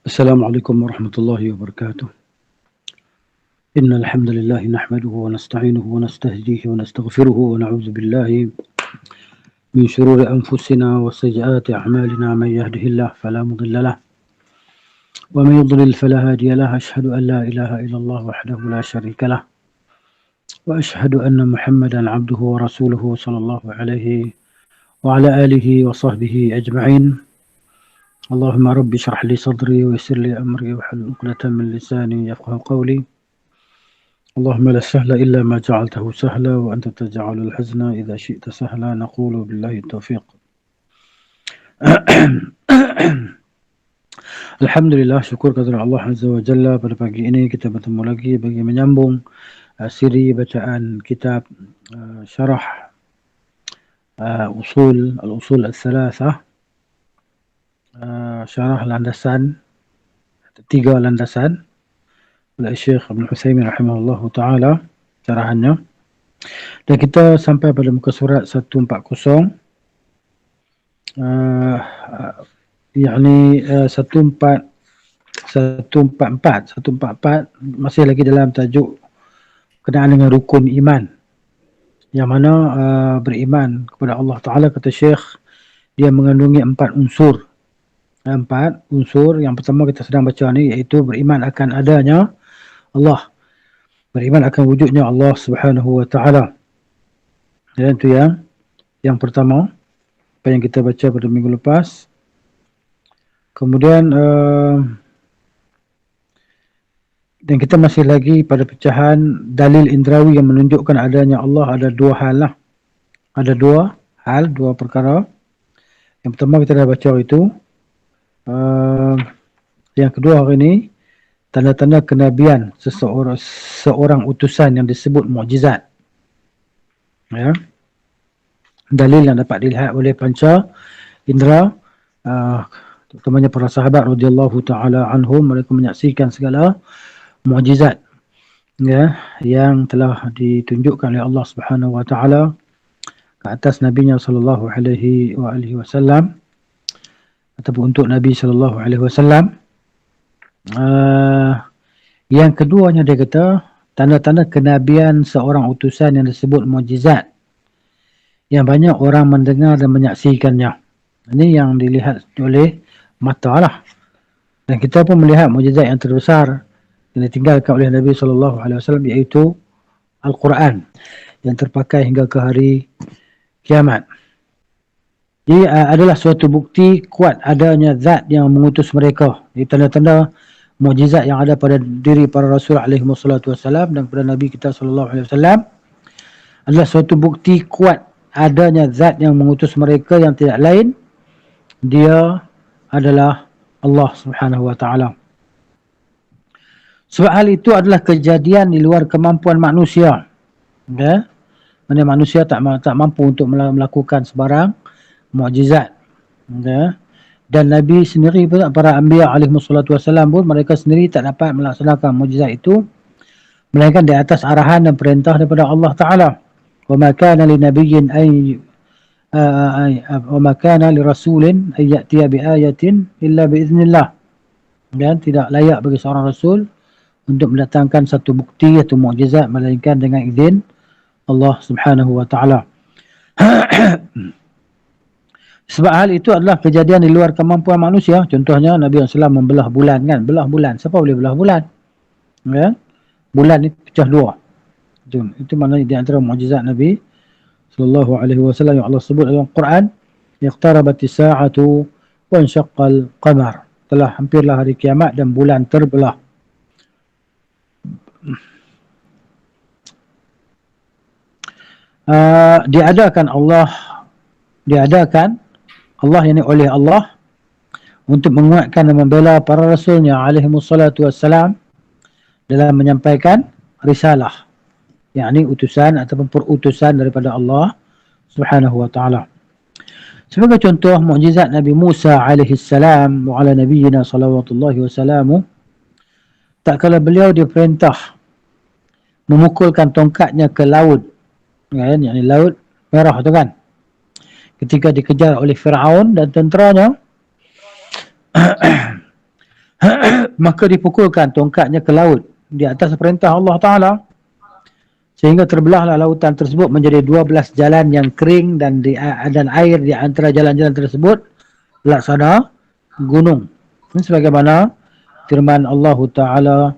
السلام عليكم ورحمة الله وبركاته. إن الحمد لله نحمده ونستعينه ونستهديه ونستغفره ونعوذ بالله من شرور أنفسنا وسيئات أعمالنا. من يهده الله فلا مضل له ومن يضلل فلا هادي له. أشهد أن لا إله إلا الله وحده لا شريك له وأشهد أن محمدا عبده ورسوله صلى الله عليه وعلى آله وصحبه أجمعين. اللهم رب اشرح لي صدري ويسر لي أمري واحلل عقدة من لساني يفقه قولي. اللهم لا سهل إلا ما جعلته سهلا وأنت تجعل الحزن إذا شئت سهلا. نقول بالله التوفيق. Alhamdulillah, syukur kepada Allah Azza wa Jalla, pada pagi ini kita bertemu lagi bagi menyambung siri bacaan kitab syarah al-usul al-thalathah, syarah landasan, 3 landasan oleh Syekh Ibn Utsaimin rahimahullah ta'ala, syarahannya. Dan kita sampai pada muka surat 140, yakni 144 masih lagi dalam tajuk kenaan dengan rukun iman, yang mana beriman kepada Allah Ta'ala, kata Syekh, dia mengandungi 4 unsur. 4 unsur. Yang pertama kita sedang baca ni, iaitu beriman akan adanya Allah, beriman akan wujudnya Allah Subhanahu wa Ta'ala. Dan itu yang pertama, apa yang kita baca pada minggu lepas. Kemudian dan kita masih lagi pada pecahan dalil indrawi yang menunjukkan adanya Allah. Ada 2 hal lah. Ada 2 hal, 2 perkara. Yang pertama kita dah baca itu. Yang kedua hari ini, tanda-tanda kenabian seorang utusan yang disebut mukjizat. Ya. Dalil yang dapat dilihat oleh panca indera, terutamanya para sahabat radhiyallahu taala anhum, mereka menyaksikan segala mukjizat, ya, yang telah ditunjukkan oleh Allah Subhanahu wa taala ke atas nabinya sallallahu alaihi wasallam, ataupun untuk Nabi sallallahu alaihi wasallam. Yang keduanya dia kata tanda-tanda kenabian seorang utusan yang disebut mukjizat, yang banyak orang mendengar dan menyaksikannya. Ini yang dilihat oleh mata lah. Dan kita pun melihat mukjizat yang terbesar yang ditinggalkan oleh Nabi SAW, iaitu Al-Quran, yang terpakai hingga ke hari kiamat. Jadi adalah suatu bukti kuat adanya zat yang mengutus mereka. Jadi tanda-tanda mukjizat yang ada pada diri para Rasul alaihi wassalam dan pada Nabi kita SAW adalah suatu bukti kuat adanya zat yang mengutus mereka, yang tidak lain dia adalah Allah Subhanahu wa Ta'ala. Sebab hal itu adalah kejadian di luar kemampuan manusia. Okay? Mana manusia tak mampu untuk melakukan sebarang mukjizat. Okay? Dan Nabi sendiri pun, para Anbiya alaihi wassalam pun, mereka sendiri tak dapat melaksanakan mukjizat itu melainkan di atas arahan dan perintah daripada Allah Ta'ala. وَمَا كَانَ لِنَبِيٍّ وَمَا كَانَ لِرَسُولٍ أَنْ يَأْتِيَ بِآيَةٍ إِلَّا بِإِذْنِ اللَّهِ. Dan tidak layak bagi seorang Rasul untuk mendatangkan satu bukti atau mukjizat melainkan dengan izin Allah Subhanahu wa Ta'ala. Sebab hal itu adalah kejadian di luar kemampuan manusia. Contohnya Nabi SAW membelah bulan, kan? Belah bulan. Siapa boleh belah bulan? Ya? Bulan ni pecah 2. Itu maknanya di antara mukjizat Nabi sallallahu alaihi wasallam yang Allah sebut dalam Quran, iqtarabatis sa'atu wa insyaqqal qamar. Telah hampirlah hari kiamat dan bulan terbelah. Diadakan Allah yang oleh Allah untuk menguatkan dan membela para rasulnya alaihi wassalatu wassalam dalam menyampaikan risalah, yakni utusan ataupun perutusan daripada Allah Subhanahu wa Ta'ala. Sebagai contoh mukjizat Nabi Musa alaihi salam wa ala nabiyyina salawatullahi wasallamu, tak kala beliau diperintah memukulkan tongkatnya ke laut, kan, yakni laut merah tu kan, ketika dikejar oleh Firaun dan tenteranya, Maka dipukulkan tongkatnya ke laut di atas perintah Allah Ta'ala, sehingga terbelahlah lautan tersebut menjadi 12 jalan yang kering, dan air di antara jalan-jalan tersebut laksana gunung. Ini sebagaimana firman Allah Ta'ala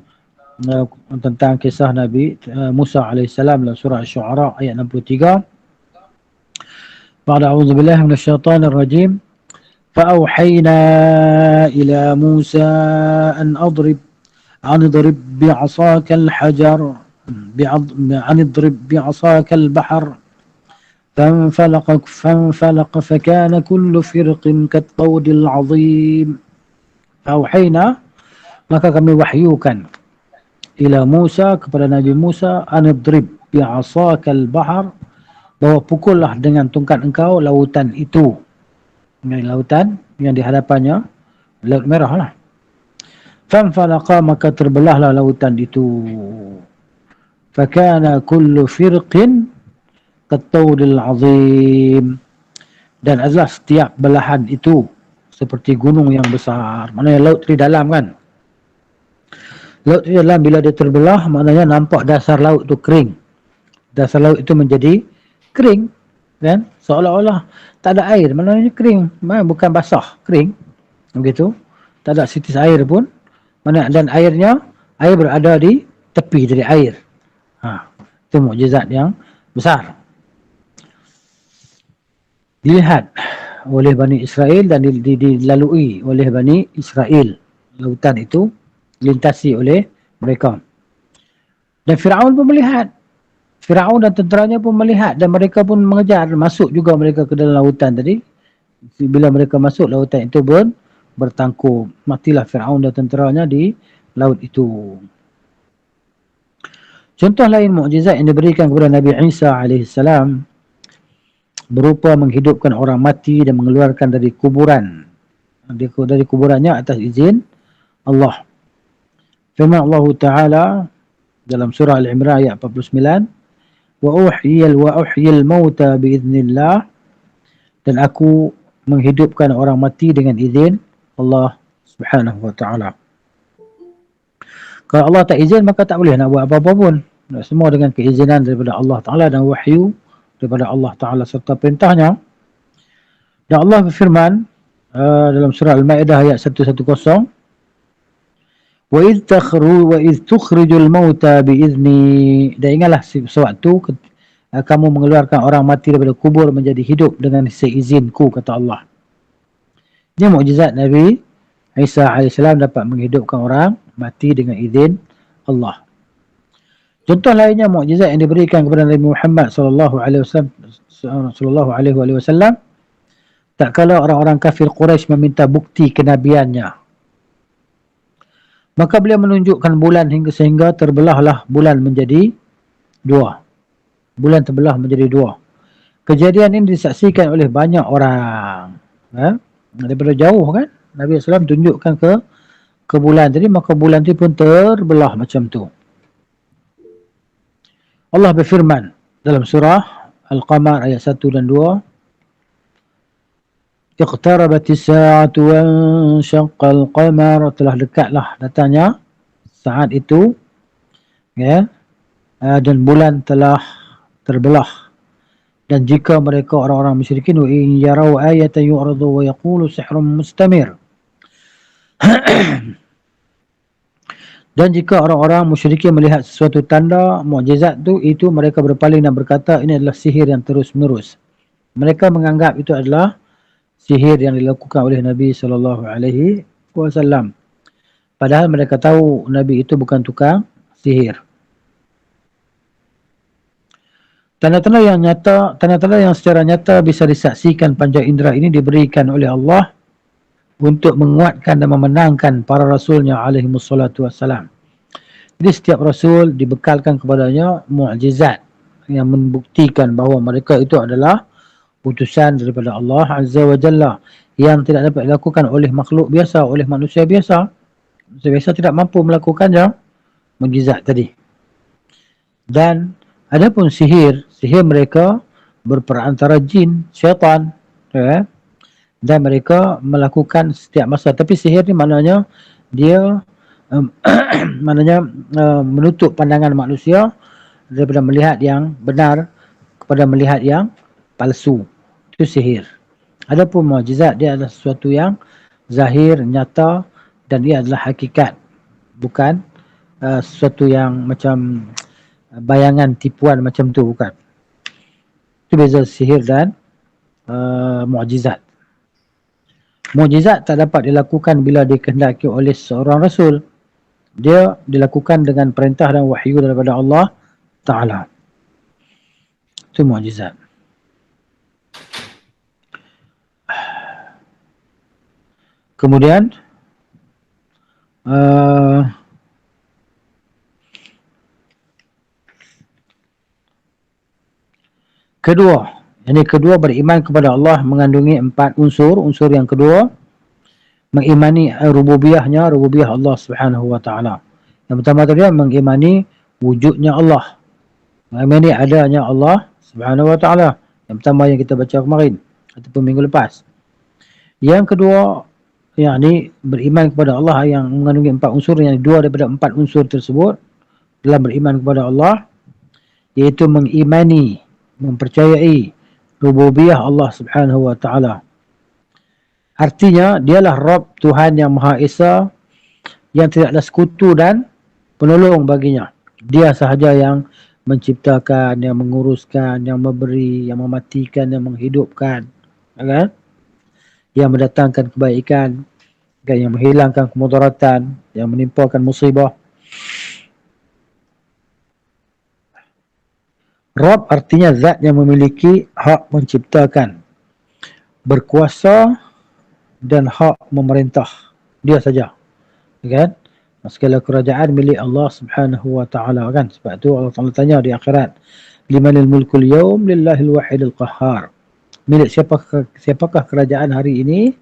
tentang kisah Nabi Musa alaihissalam dalam surah Asy-Syu'ara ayat 63. Ba'da a'udzubillahi minasyaitonir rajim. فأوحينا إلى موسى أن اضرب بعصاك الحجر أن اضرب بعصاك البحر فانفلق فكان كل فرق كالطود العظيم. فأوحينا, maka kami wahyukan, ila Musa, kepada Nabi Musa, an idrib bi'asakal bahar, bahwa pukullah dengan tongkat engkau lautan itu. Lautan yang di hadapannya Laut Merah lah. Fanfalaqa, maka terbelahlah lautan itu. Fakana kullu firqin kattawdil azim, dan adalah setiap belahan itu seperti gunung yang besar. Maknanya laut di dalam kan. Laut di dalam bila dia terbelah, maknanya nampak dasar laut itu kering. Dasar laut itu menjadi kering kan, seolah-olah tak ada air, maknanya kering, bukan basah, kering begitu, tak ada sitis air pun, dan air berada di tepi dari air. Itu mukjizat yang besar dilihat oleh Bani Israel dan dilalui oleh Bani Israel. Lautan itu dilintasi oleh mereka, dan Firaun pun melihat. Firaun dan tenteranya pun melihat, dan mereka pun mengejar, masuk juga mereka ke dalam lautan tadi. Bila mereka masuk, lautan itu pun bertangkup. Matilah Firaun dan tenteranya di laut itu. Contoh lain mukjizat yang diberikan kepada Nabi Isa alaihissalam berupa menghidupkan orang mati dan mengeluarkan dari kuburan. Dari kuburannya atas izin Allah. Firman Allah Ta'ala dalam surah Al-Imran ayat 49, wa uhyil mauta biiznillah, dan aku menghidupkan orang mati dengan izin Allah Subhanahu wa taala. Kalau Allah tak izin, maka tak boleh nak buat apa-apa pun. Semua dengan keizinan daripada Allah Taala dan wahyu daripada Allah Taala serta perintahnya. Dan Allah berfirman dalam surah Al-Maidah ayat 110, wa idh tukhrijul mauta biizni, dan ingatlah sewaktu kamu mengeluarkan orang mati daripada kubur menjadi hidup dengan seizinku, kata Allah. Ini mukjizat Nabi Isa AS dapat menghidupkan orang mati dengan izin Allah. Contoh lainnya mukjizat yang diberikan kepada Nabi Muhammad sallallahu alaihi wasallam tak kala orang-orang kafir Quraisy meminta bukti kenabiannya. Maka beliau menunjukkan bulan sehingga terbelahlah bulan menjadi dua. Bulan terbelah menjadi dua. Kejadian ini disaksikan oleh banyak orang. Daripada jauh kan, Nabi SAW tunjukkan ke bulan tadi, maka bulan itu pun terbelah macam tu. Allah berfirman dalam surah Al-Qamar ayat 1 dan 2, iqtarabatis sa'atu wa syaqqal qamar, telah dekatlah datangnya saat itu, ya, dan bulan telah terbelah. Dan jika mereka orang-orang musyrikin, wa in yarau ayatan yu'radu wa yaqulu sihrun mustamir, dan jika orang-orang musyrikin melihat sesuatu tanda mukjizat itu mereka berpaling dan berkata ini adalah sihir yang terus menerus. Mereka menganggap itu adalah sihir yang dilakukan oleh Nabi SAW. Padahal mereka tahu Nabi itu bukan tukang sihir. Tanda-tanda yang secara nyata bisa disaksikan panca indera ini diberikan oleh Allah untuk menguatkan dan memenangkan para rasulnya alaihimussalatu wassalam. Jadi setiap rasul dibekalkan kepadanya mukjizat yang membuktikan bahawa mereka itu adalah utusan daripada Allah Azza wa Jalla yang tidak dapat dilakukan oleh makhluk biasa, oleh manusia biasa. Manusia biasa tidak mampu melakukannya, mukjizat tadi. Dan adapun sihir mereka berperantara jin, syaitan, dan mereka melakukan setiap masa. Tapi sihir ni maknanya Dia maknanya menutup pandangan manusia daripada melihat yang benar kepada melihat yang palsu. Itu sihir. Adapun mukjizat, dia adalah sesuatu yang zahir, nyata, dan ia adalah hakikat, bukan sesuatu yang macam bayangan, tipuan macam tu, bukan. Itu beza sihir dan mukjizat. Mukjizat tak dapat dilakukan bila dikehendaki oleh seorang rasul. Dia dilakukan dengan perintah dan wahyu daripada Allah Ta'ala. Itu mukjizat. Kemudian kedua, yang kedua, beriman kepada Allah mengandungi 4 unsur. Unsur yang kedua, mengimani rububiyahnya, rububiyah Allah Subhanahu wa Ta'ala. Yang pertama tadi, mengimani wujudnya Allah, mengimani adanya Allah Subhanahu wa Ta'ala. Yang pertama yang kita baca kemarin ataupun minggu lepas. Yang kedua, yakni beriman kepada Allah yang mengandungi 4 unsur, yang 2 daripada 4 unsur tersebut dalam beriman kepada Allah, iaitu mengimani, mempercayai rububiyah Allah Subhanahu wa Ta'ala. Artinya, dialah Rabb, Tuhan yang Maha Esa, yang tidak ada sekutu dan penolong baginya. Dia sahaja yang menciptakan, yang menguruskan, yang memberi, yang mematikan, yang menghidupkan, kan? Yang mendatangkan kebaikan, kan? Yang menghilangkan kemudaratan, yang menimpakan musibah. Rabb artinya zat yang memiliki hak menciptakan, berkuasa dan hak memerintah. Dia saja, kan? Segala kerajaan milik Allah Subhanahu wa Ta'ala, kan? Sebab tu Allah Ta'ala tanya di akhirat, limanil mulkul yawm lillahil wahidil qahhar. Milik siapakah kerajaan hari ini?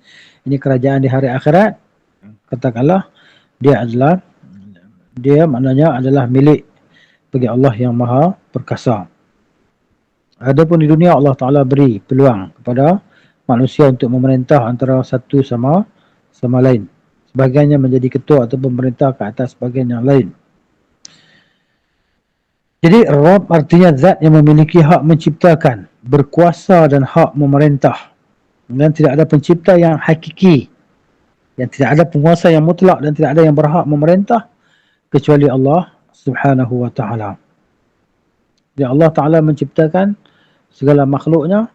Ini kerajaan di hari akhirat. Katakanlah dia maknanya adalah milik bagi Allah yang Maha Perkasa. Adapun di dunia, Allah Ta'ala beri peluang kepada manusia untuk memerintah antara satu sama lain. Sebahagiannya menjadi ketua atau pemerintah ke atas sebahagian yang lain. Jadi Rabb artinya zat yang memiliki hak menciptakan, berkuasa dan hak memerintah. Dan tidak ada pencipta yang hakiki, yang tidak ada penguasa yang mutlak, dan tidak ada yang berhak memerintah kecuali Allah Subhanahu wa Ta'ala. Jadi Allah Ta'ala menciptakan segala makhluknya,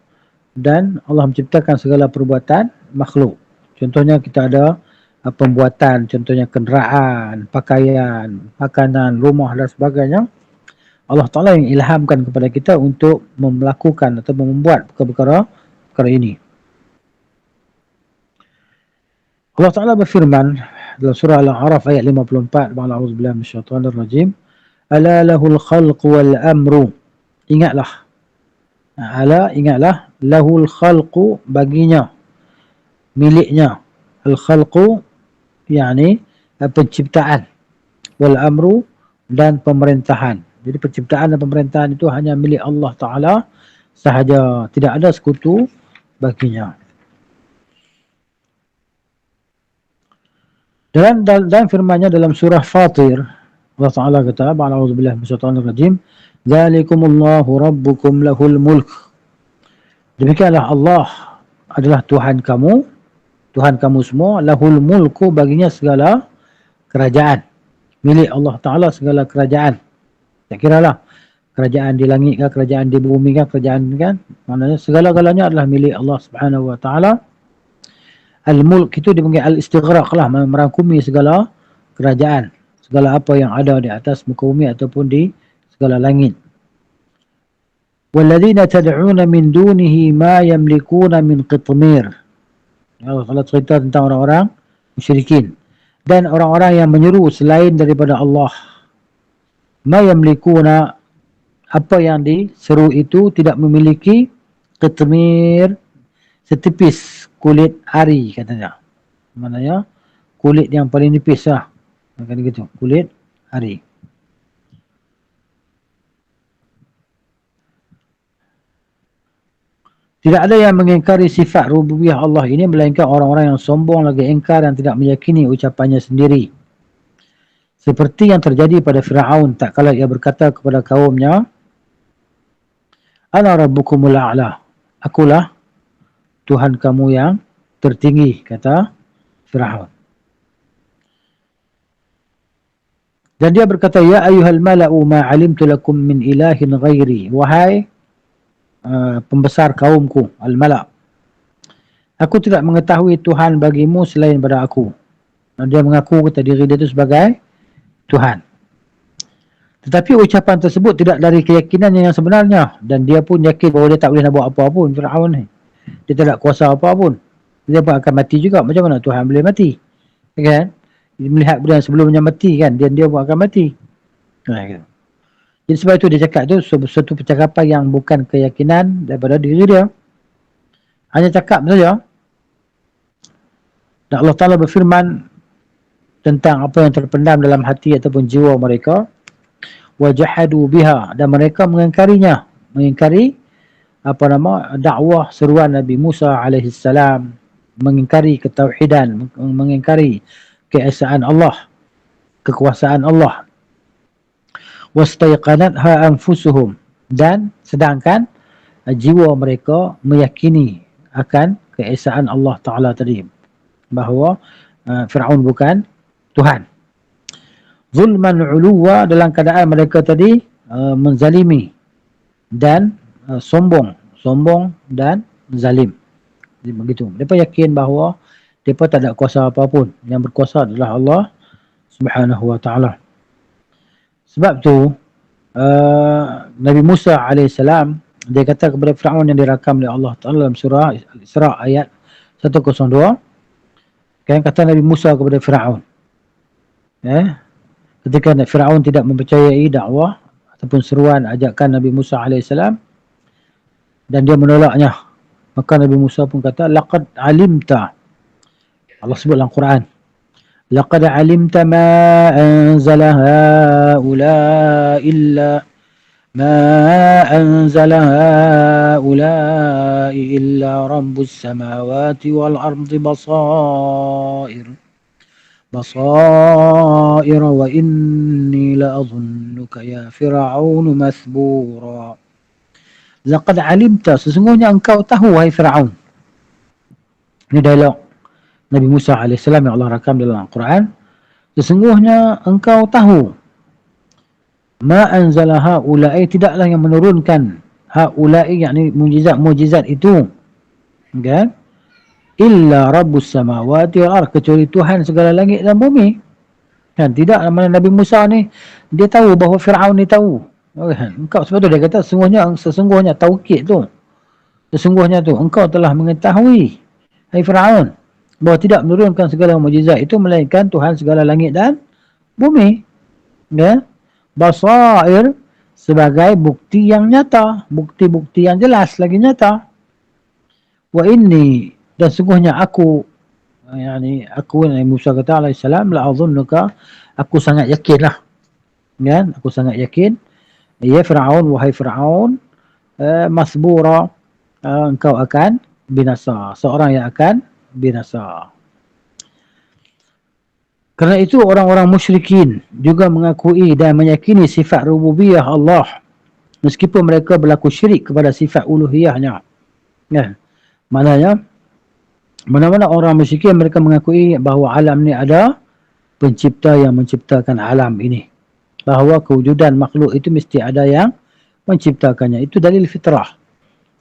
dan Allah menciptakan segala perbuatan makhluk. Contohnya kita ada pembuatan, contohnya kenderaan, pakaian, makanan, rumah dan sebagainya. Allah Ta'ala yang ilhamkan kepada kita untuk melakukan atau membuat perkara ini. Allah Ta'ala berfirman dalam surah Al-A'raf ayat 54, A'udzubillahi minasyaitonir rajim, ala lahul khalqu wal amru. Ingatlah, lahul khalqu, baginya, miliknya, al khalqu yakni penciptaan, wal amru dan pemerintahan. Jadi penciptaan dan pemerintahan itu hanya milik Allah Ta'ala sahaja, tidak ada sekutu baginya. Dan firman-Nya dalam surah Fatir, Allah Ta'ala kata, A'udzubillahi minasyaitonir rajim, dzalikumullahu rabbukum lahul mulk. Demikianlah Allah adalah Tuhan kamu semua, lahul mulku, baginya segala kerajaan. Milik Allah Ta'ala segala kerajaan. Tak kiralah kerajaan di langit ke, kerajaan di bumi ke, kerajaan kan, maknanya segala-galanya adalah milik Allah Subhanahu wa Ta'ala. Al-mulk itu dipanggil al-istighraq lah, merangkumi segala kerajaan, segala apa yang ada di atas muka bumi ataupun di segala langit. Walladzina tad'una min dunihi ma yamlikuna min qitmir. Allah Ta'ala cerita tentang orang-orang musyrikin dan orang-orang yang menyeru selain daripada Allah. Ma yamlikuna, apa yang diseru itu tidak memiliki qitmir, setipis kulit ari katanya. Maknanya kulit yang paling nipis lah. Macam gitu, kulit ari. Tidak ada yang mengingkari sifat rububiyah Allah ini melainkan orang-orang yang sombong lagi ingkar dan tidak meyakini ucapannya sendiri. Seperti yang terjadi pada Fir'aun tak kala ia berkata kepada kaumnya, Ana rabbukumul a'la. Akulah Tuhan kamu yang tertinggi, kata Fir'aun. Dan dia berkata, Ya ayuhal mala'u ma'alimtu lakum min ilahin ghairi. Wahai pembesar kaumku, al-mala'. Aku tidak mengetahui Tuhan bagimu selain pada aku. Dan dia mengaku kata diri dia itu sebagai Tuhan. Tetapi ucapan tersebut tidak dari keyakinannya yang sebenarnya. Dan dia pun yakin bahawa dia tak boleh nak buat apa pun, Fir'aun ni. Dia tak ada kuasa apa pun. Dia pun akan mati juga. Macam mana Tuhan boleh mati? Kan? Dia melihat benda sebelumnya mati kan. Dan dia pun akan mati. Gitu. Jadi sebab itu dia cakap tu suatu percakapan yang bukan keyakinan daripada diri dia. Hanya cakap saja. Dan Allah Ta'ala berfirman tentang apa yang terpendam dalam hati ataupun jiwa mereka. Wajahadu biha. Dan mereka mengingkarinya. Mengingkari dakwah seruan Nabi Musa alaihissalam, mengingkari ketauhidan, mengingkari keesaan Allah, kekuasaan Allah. Wastaiqanatha anfusuhum, dan sedangkan jiwa mereka meyakini akan keesaan Allah Ta'ala tadi, bahawa Fir'aun bukan Tuhan. Zulman uluwa, dalam keadaan mereka tadi menzalimi dan sombong dan zalim. Jadi begitu. Mereka yakin bahawa mereka tak ada kuasa apapun. Yang berkuasa adalah Allah Subhanahu wa ta'ala. Sebab tu Nabi Musa alaihissalam dia kata kepada Fir'aun yang dirakam oleh Allah Ta'ala dalam surah Al-Isra ayat 102. Kan kata Nabi Musa kepada Fir'aun, ketika Fir'aun tidak mempercayai dakwah ataupun seruan ajakan Nabi Musa alaihissalam dan dia menolaknya, maka Nabi Musa pun kata, laqad alimta, Allah sebut dalam Quran, laqad alimta ma anzala haula illa rabbus samawati wal ardi basair wa inni la adhunnuka ya Fir'aun mathbura. Laqad alimta, sesungguhnya engkau tahu wahai Fir'aun. Ini dialog Nabi Musa AS yang Allah rakam dalam Al-Quran. Sesungguhnya engkau tahu, ma anzala haula'i, tidaklah yang menurunkan haula'i, yakni mujizat itu, kan? Illa rabbus samawati wal ardh, kecuali Tuhan segala langit dan bumi. Dan tidak mana Nabi Musa ni dia tahu bahawa Fir'aun ni tahu. Engkau, sebab tu dia kata sesungguhnya taukid tu, sesungguhnya tu engkau telah mengetahui hai Fir'aun bahawa tidak menurunkan segala mukjizat itu melainkan Tuhan segala langit dan bumi, ya. Basair, sebagai bukti yang nyata, bukti-bukti yang jelas lagi nyata. Wa inni, dan sungguhnya aku, aku Nabi Musa kata alaihissalam, la azunnuka, aku sangat yakinlah, kan? Aku sangat yakin, ya Fir'aun, wahai Fir'aun, masbura, engkau akan binasa, seorang yang akan binasa. Kerana itu orang-orang musyrikin juga mengakui dan meyakini sifat rububiyah Allah, meskipun mereka berlaku syirik kepada sifat uluhiyahnya. Ya. Maknanya, mana-mana orang musyrikin mereka mengakui bahawa alam ni ada pencipta yang menciptakan alam ini. Bahawa kewujudan makhluk itu mesti ada yang menciptakannya. Itu dalil fitrah.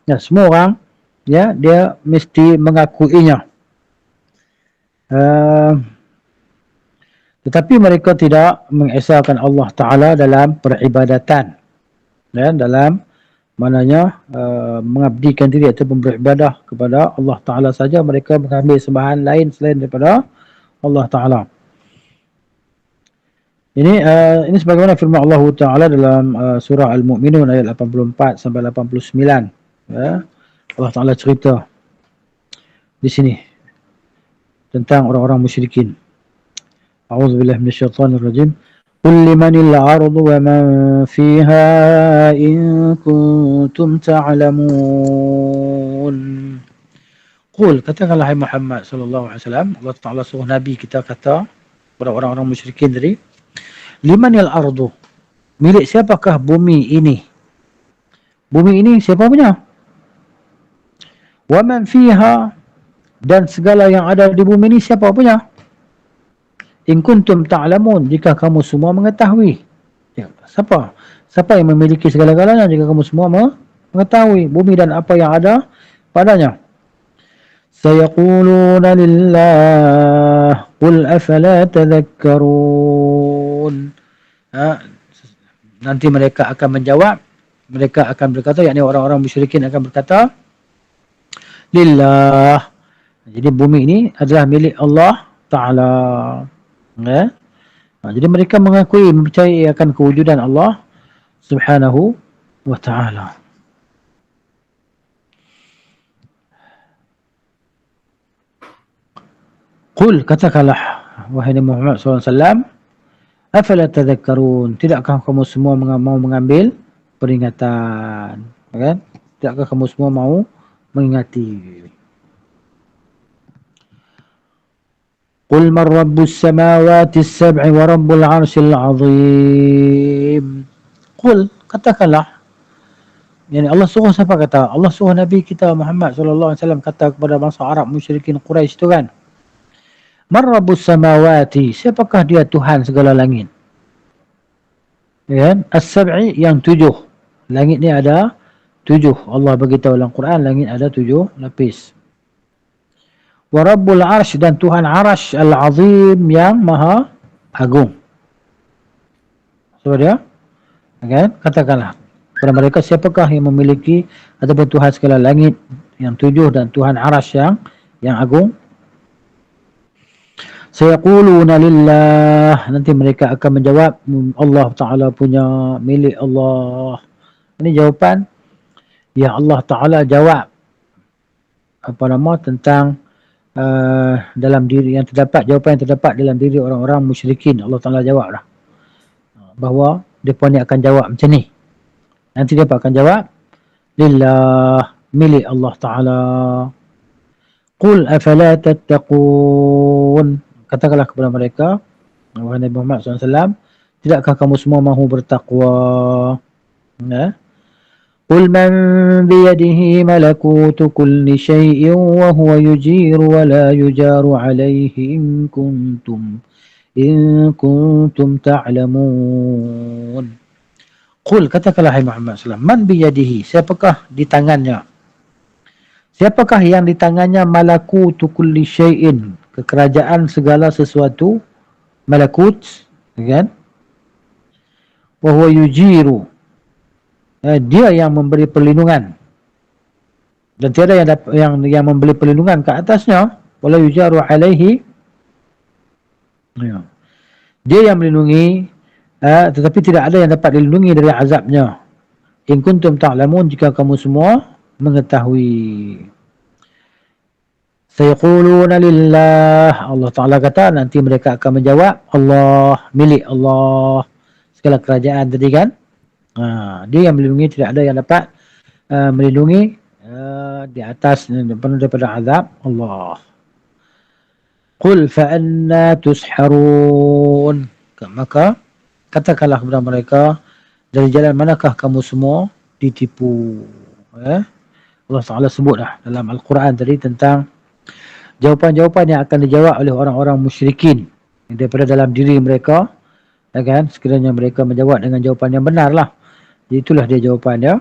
Ya, semua orang, ya, dia mesti mengakuinya. Tetapi mereka tidak mengesahkan Allah Ta'ala dalam peribadatan. Dan dalam maknanya mengabdikan diri ataupun beribadah kepada Allah Ta'ala saja, mereka mengambil sembahan lain selain daripada Allah Ta'ala. Ini sebagaimana firman Allah Ta'ala dalam surah Al-Mu'minun ayat 84 sampai 89. Ya. Allah Ta'ala cerita di sini tentang orang-orang musyrikin. A'udzubillahi minasyaitonir rajim. Qul limanil ardu wa man fiha in kuntum ta'lamun. Qul, katakanlah hai Muhammad sallallahu alaihi wasallam, Allah Taala suruh Nabi kita kata kepada orang-orang musyrikin tadi, limanil ardu, milik siapakah bumi ini? Bumi ini siapa punya? Wa man fiha, dan segala yang ada di bumi ini siapa punya? In kuntum ta'lamun, jika kamu semua mengetahui. Ya, siapa? Siapa yang memiliki segala-galanya jika kamu semua mengetahui bumi dan apa yang ada padanya? Sayaquluna lillah qul afala tadhakkarun. Nanti mereka akan menjawab, mereka akan berkata, yakni orang-orang musyrikin akan berkata, lillah. Jadi bumi ini adalah milik Allah Ta'ala. Ya? Jadi mereka mengakui, mempercayai akan kewujudan Allah Subhanahu wa Ta'ala. Qul, katakanlah wahai Muhammad SAW, afala tadhakkarun, tidakkah kamu semua mau mengambil peringatan? Kan? Tidakkah kamu semua mau mengingati? Qul man rabbus samawati as-sab'i wa rabbul 'arsyil 'azim. Qul, katakanlah, yani Allah suruh siapa kata? Allah suruh Nabi kita Muhammad sallallahu alaihi wasallam kata kepada bangsa Arab musyrikin Quraisy itu kan. Man rabbus samawati, siapakah dia Tuhan segala langit? Ya, as-sab'i yang 7. Langit ni ada 7. Allah beritahu dalam Quran langit ada 7 lapis. Wa rabbul arsh, dan Tuhan Arash al-azim yang maha agung. So dia, okay? Katakanlah kepada mereka, siapakah yang memiliki ataupun Tuhan segala langit yang 7 dan Tuhan Arash yang agung? Sayaquluna lillah, nanti mereka akan menjawab Allah Ta'ala punya, milik Allah. Ini jawapan yang Allah Ta'ala jawab tentang dalam diri yang terdapat, jawapan yang terdapat dalam diri orang-orang musyrikin. Allah Ta'ala jawab lah bahawa mereka ni akan jawab macam ni. Nanti mereka akan jawab lillah, milik Allah Ta'ala. Qul afala tattaqun, katakanlah kepada mereka wahai Nabi Muhammad SAW, tidakkah kamu semua mahu bertakwa? Ya. Qul man biyadihi malakutu kulli syai'in wa huwa yujiru wa la yujaru alaihi in kuntum ta'lamun. Qul, katakanlah hai Muhammad SAW, man biyadihi, siapakah di tangannya? Siapakah yang di tangannya malakutu kulli syai'in, kekerajaan segala sesuatu, malakut, kan? Wa huwa yujiru, dia yang memberi perlindungan dan tiada yang memberi perlindungan ke atasnya, wala yujaru alaihi, dia yang melindungi, tetapi tidak ada yang dapat dilindungi dari azabnya. In kuntum ta'lamun, jika kamu semua mengetahui. Sayaquluna lillah, Allah Ta'ala kata nanti mereka akan menjawab Allah, milik Allah segala kerajaan tadi kan. Dia yang melindungi, tidak ada yang dapat melindungi di atas daripada azab Allah. Qul fa anna tusharun, maka katakanlah kepada mereka, dari jalan manakah kamu semua ditipu? Allah Ta'ala sebutlah dalam Al-Quran tadi tentang jawapan-jawapan yang akan dijawab oleh orang-orang musyrikin daripada dalam diri mereka, kan? Sekiranya mereka menjawab dengan jawapan yang benar lah, itulah dia jawapannya,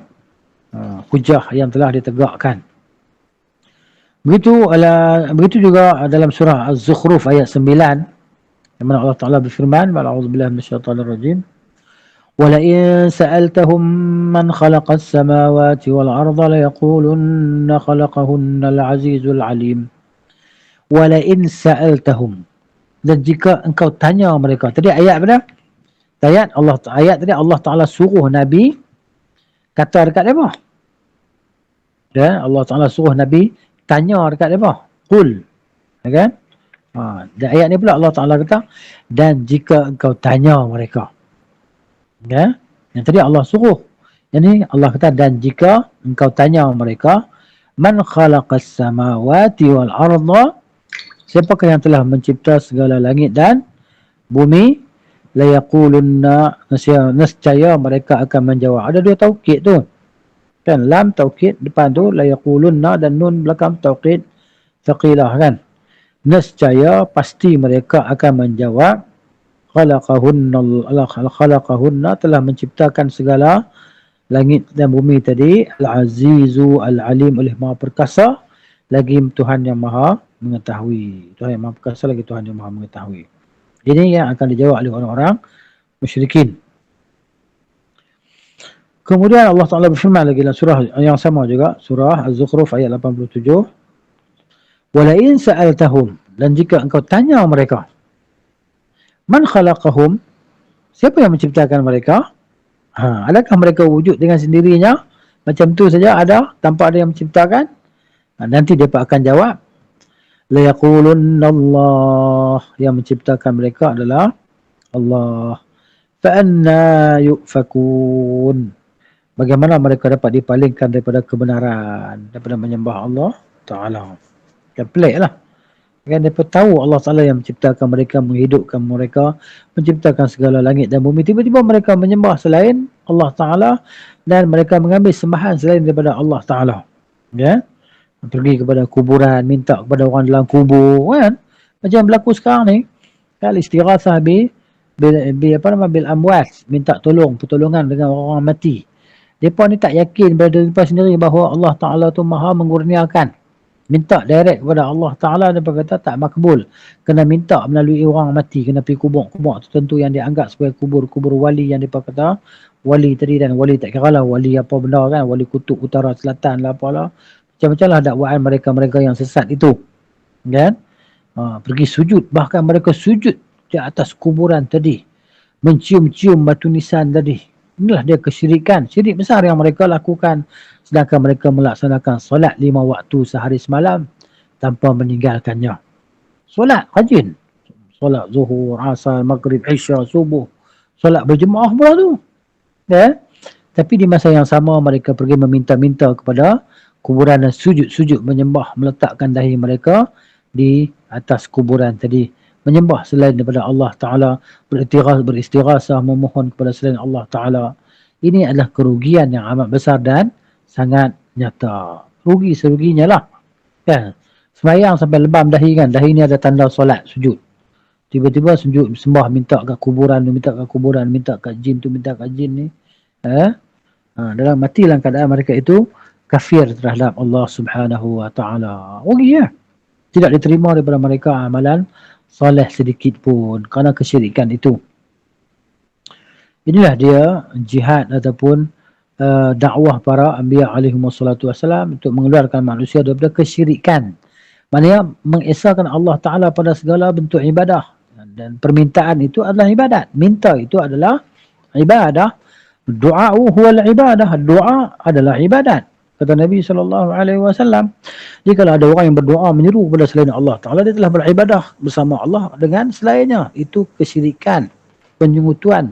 hujah yang telah ditegakkan. Begitu juga dalam surah Az-Zukhruf ayat 9, yang mana Allah Ta'ala berfirman, a'udzubillahi minasyaitonir rajim, وَلَئِن سَأَلْتَهُمْ مَنْ خَلَقَ السَّمَاوَاتِ وَالْأَرْضَ لَيَقُولُنَّ خَلَقَهُنَّ الْعَزِيزُ الْعَلِيمُ. وَلَئِن سَأَلْتَهُمْ, dan jika engkau tanya mereka. Tadi ayat mana? Ayat tadi Allah Ta'ala suruh Nabi kata dekat mereka. Dan Allah Ta'ala suruh Nabi tanya dekat mereka. Qul. Kan? Dan ayat ni pula Allah Ta'ala kata, dan jika engkau tanya mereka. Ya? Yang tadi Allah suruh. Yang ni Allah kata, dan jika engkau tanya mereka, Man khalaqas samawati wal arda, siapakah yang telah mencipta segala langit dan bumi? Layaqulunna, nescaya mereka akan menjawab. Ada dua taukid tu. Kan lam taukid depan tu layaqulunna dan nun belakang taukid thaqilah kan. Nescaya pasti mereka akan menjawab khalaqahunna telah menciptakan segala langit dan bumi tadi, al-azizu al-alim, oleh Maha Perkasa lagi Tuhan yang Maha mengetahui. Tuhan yang Maha Perkasa lagi Tuhan yang Maha mengetahui. Ini yang akan dijawab oleh orang-orang musyrikin. Kemudian Allah Ta'ala berfirman lagi dalam surah yang sama juga, surah Az-Zukhruf ayat 87. Walain sa'altahum, dan jika engkau tanya mereka, man khalaqahum, siapa yang menciptakan mereka? Adakah mereka wujud dengan sendirinya? Macam tu saja ada, tanpa ada yang menciptakan? Nanti mereka akan jawab, layaqulunna Allah, yang menciptakan mereka adalah Allah. Fa'anna yu'fakun, bagaimana mereka dapat dipalingkan daripada kebenaran, daripada menyembah Allah Ta'ala. Kan pelik lah. Kan mereka tahu Allah Ta'ala yang menciptakan mereka, menghidupkan mereka, menciptakan segala langit dan bumi. Tiba-tiba mereka menyembah selain Allah Ta'ala dan mereka mengambil sembahan selain daripada Allah Ta'ala. Ya? Pergi kepada kuburan, minta kepada orang dalam kubur. Kan? Macam berlaku sekarang ni. Kan istighasah bil amwat, minta pertolongan dengan orang mati. Mereka ni tak yakin pada mereka sendiri bahawa Allah Ta'ala tu maha mengurniakan. Minta direct kepada Allah Ta'ala, dia kata tak makbul. Kena minta melalui orang mati, kena pergi kubur-kubur tertentu yang dianggap sebagai kubur-kubur wali, yang dia kata wali tadi, dan wali tak kira lah wali apa benda kan, wali kutub utara selatan lah apalah. Macam-macam lah dakwaan mereka-mereka yang sesat itu. Kan? Pergi sujud, bahkan mereka sujud di atas kuburan tadi, mencium-cium batu nisan tadi. Inilah dia kesyirikan, syirik besar yang mereka lakukan, sedangkan mereka melaksanakan solat 5 waktu sehari semalam tanpa meninggalkannya. Solat rajin, solat zuhur, asar, maghrib, isya, subuh, solat berjemaah pula tu. Ya? Tapi di masa yang sama mereka pergi meminta-minta kepada kuburan dan sujud-sujud menyembah, meletakkan dahi mereka di atas kuburan tadi, menyembah selain daripada Allah Ta'ala, beristighasah, memohon kepada selain Allah Ta'ala. Ini adalah kerugian yang amat besar dan sangat nyata. Rugi seruginya lah. Kan? Semayang sampai lebam dahi kan. Dahi ni ada tanda solat, sujud. Tiba-tiba sujud, sembah, minta kat kuburan, minta kat jin tu, minta kat jin ni. Dalam mati dalam keadaan mereka itu kafir terhadap Allah Subhanahu Wa Ta'ala. Rugi ya. Tidak diterima daripada mereka amalan soleh sedikit pun kerana kesyirikan itu. Inilah dia jihad ataupun dakwah para anbiya alaihi wassalatu wassalam untuk mengeluarkan manusia daripada kesyirikan. Maknanya mengesahkan Allah Ta'ala pada segala bentuk ibadah. Dan permintaan itu adalah ibadat. Minta itu adalah ibadah. Doa huwal ibadah. Doa adalah ibadat. Kata Nabi SAW, jika ada orang yang berdoa menyeru kepada selain Allah Ta'ala, dia telah beribadah bersama Allah dengan selainnya. Itu kesyirikan, penyekutuan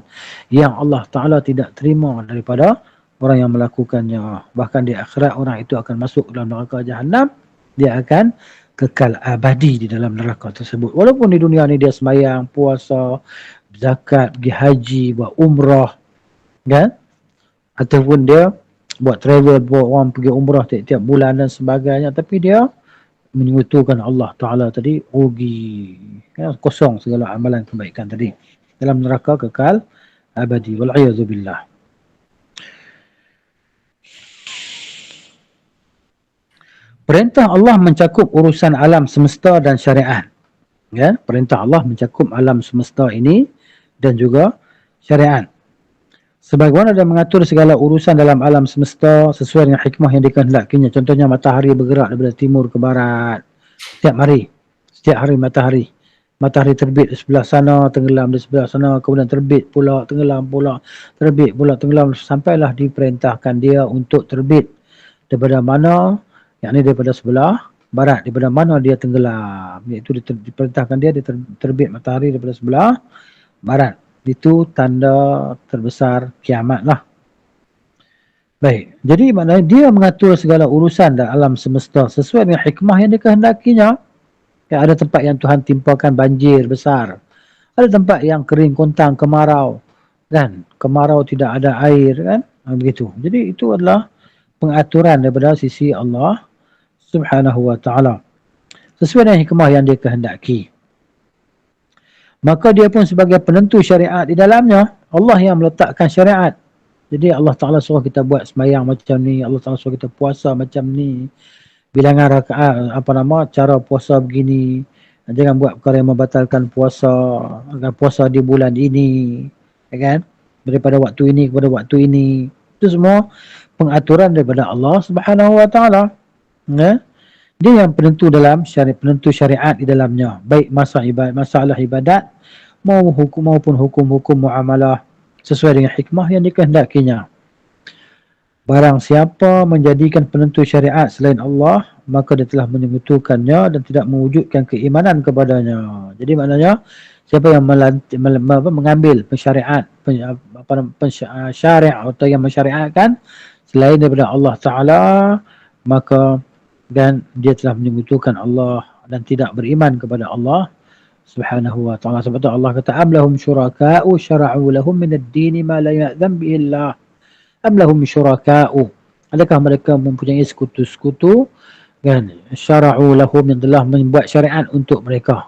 yang Allah Ta'ala tidak terima daripada orang yang melakukannya. Bahkan di akhirat orang itu akan masuk dalam neraka Jahannam. Dia akan kekal abadi di dalam neraka tersebut. Walaupun di dunia ni dia sembahyang, puasa, zakat, pergi haji, buat umrah, kan? Ataupun dia buat travel, buat orang pergi umrah tiap-tiap bulan dan sebagainya, tapi dia menyekutukan Allah Ta'ala tadi, rugi, ya, kosong segala amalan kebaikan tadi, dalam neraka kekal abadi. Wal'iyadzubillah. Perintah Allah mencakup urusan alam semesta dan syariat. Ya, perintah Allah mencakup alam semesta ini dan juga syariat. Sebagaimana dia mengatur segala urusan dalam alam semesta sesuai dengan hikmah yang dikehendakinya. Contohnya matahari bergerak daripada timur ke barat setiap hari. Setiap hari matahari terbit di sebelah sana, tenggelam di sebelah sana, kemudian terbit pula, tenggelam pula, terbit pula, tenggelam, sampailah diperintahkan dia untuk terbit daripada mana, yakni daripada sebelah barat, daripada mana dia tenggelam, iaitu diperintahkan dia terbit matahari daripada sebelah barat. Itu tanda terbesar kiamat lah. Baik, jadi maknanya dia mengatur segala urusan dalam alam semesta sesuai dengan hikmah yang dikehendakinya. Ya, ada tempat yang Tuhan timpakan banjir besar. Ada tempat yang kering kontang, kemarau. Kan? Kemarau tidak ada air kan? Begitu. Jadi itu adalah pengaturan daripada sisi Allah Subhanahu wa taala. Sesuai dengan hikmah yang dia kehendaki. Maka dia pun sebagai penentu syariat di dalamnya, Allah yang meletakkan syariat. Jadi Allah Ta'ala suruh kita buat sembahyang macam ni, Allah Ta'ala suruh kita puasa macam ni, bilangan rakaat, cara puasa begini, jangan buat perkara yang membatalkan puasa, agar puasa di bulan ini, ya kan? Daripada waktu ini kepada waktu ini. Itu semua pengaturan daripada Allah Subhanahu wa taala. Ya? Dia yang penentu dalam penentu syariat di dalamnya, baik masalah ibadat maupun hukum-hukum muamalah sesuai dengan hikmah yang dikehendakinya. Barang siapa menjadikan penentu syariat selain Allah, maka dia telah menyekutukannya dan tidak mewujudkan keimanan kepadanya. Jadi maknanya siapa yang mengambil pensyariat, pensyariat atau yang mensyariatkan selain daripada Allah Ta'ala, maka dan dia telah menyekutukan Allah dan tidak beriman kepada Allah Subhanahu wa ta'ala. Sebab tu Allah kata, am lahum syuraka'u syara'u lahum minad dini ma la ya'zam bihillah. Am lahum syuraka'u, adakah mereka mempunyai sekutu-sekutu kan, syara'u lahum, yang telah membuat syariat untuk mereka.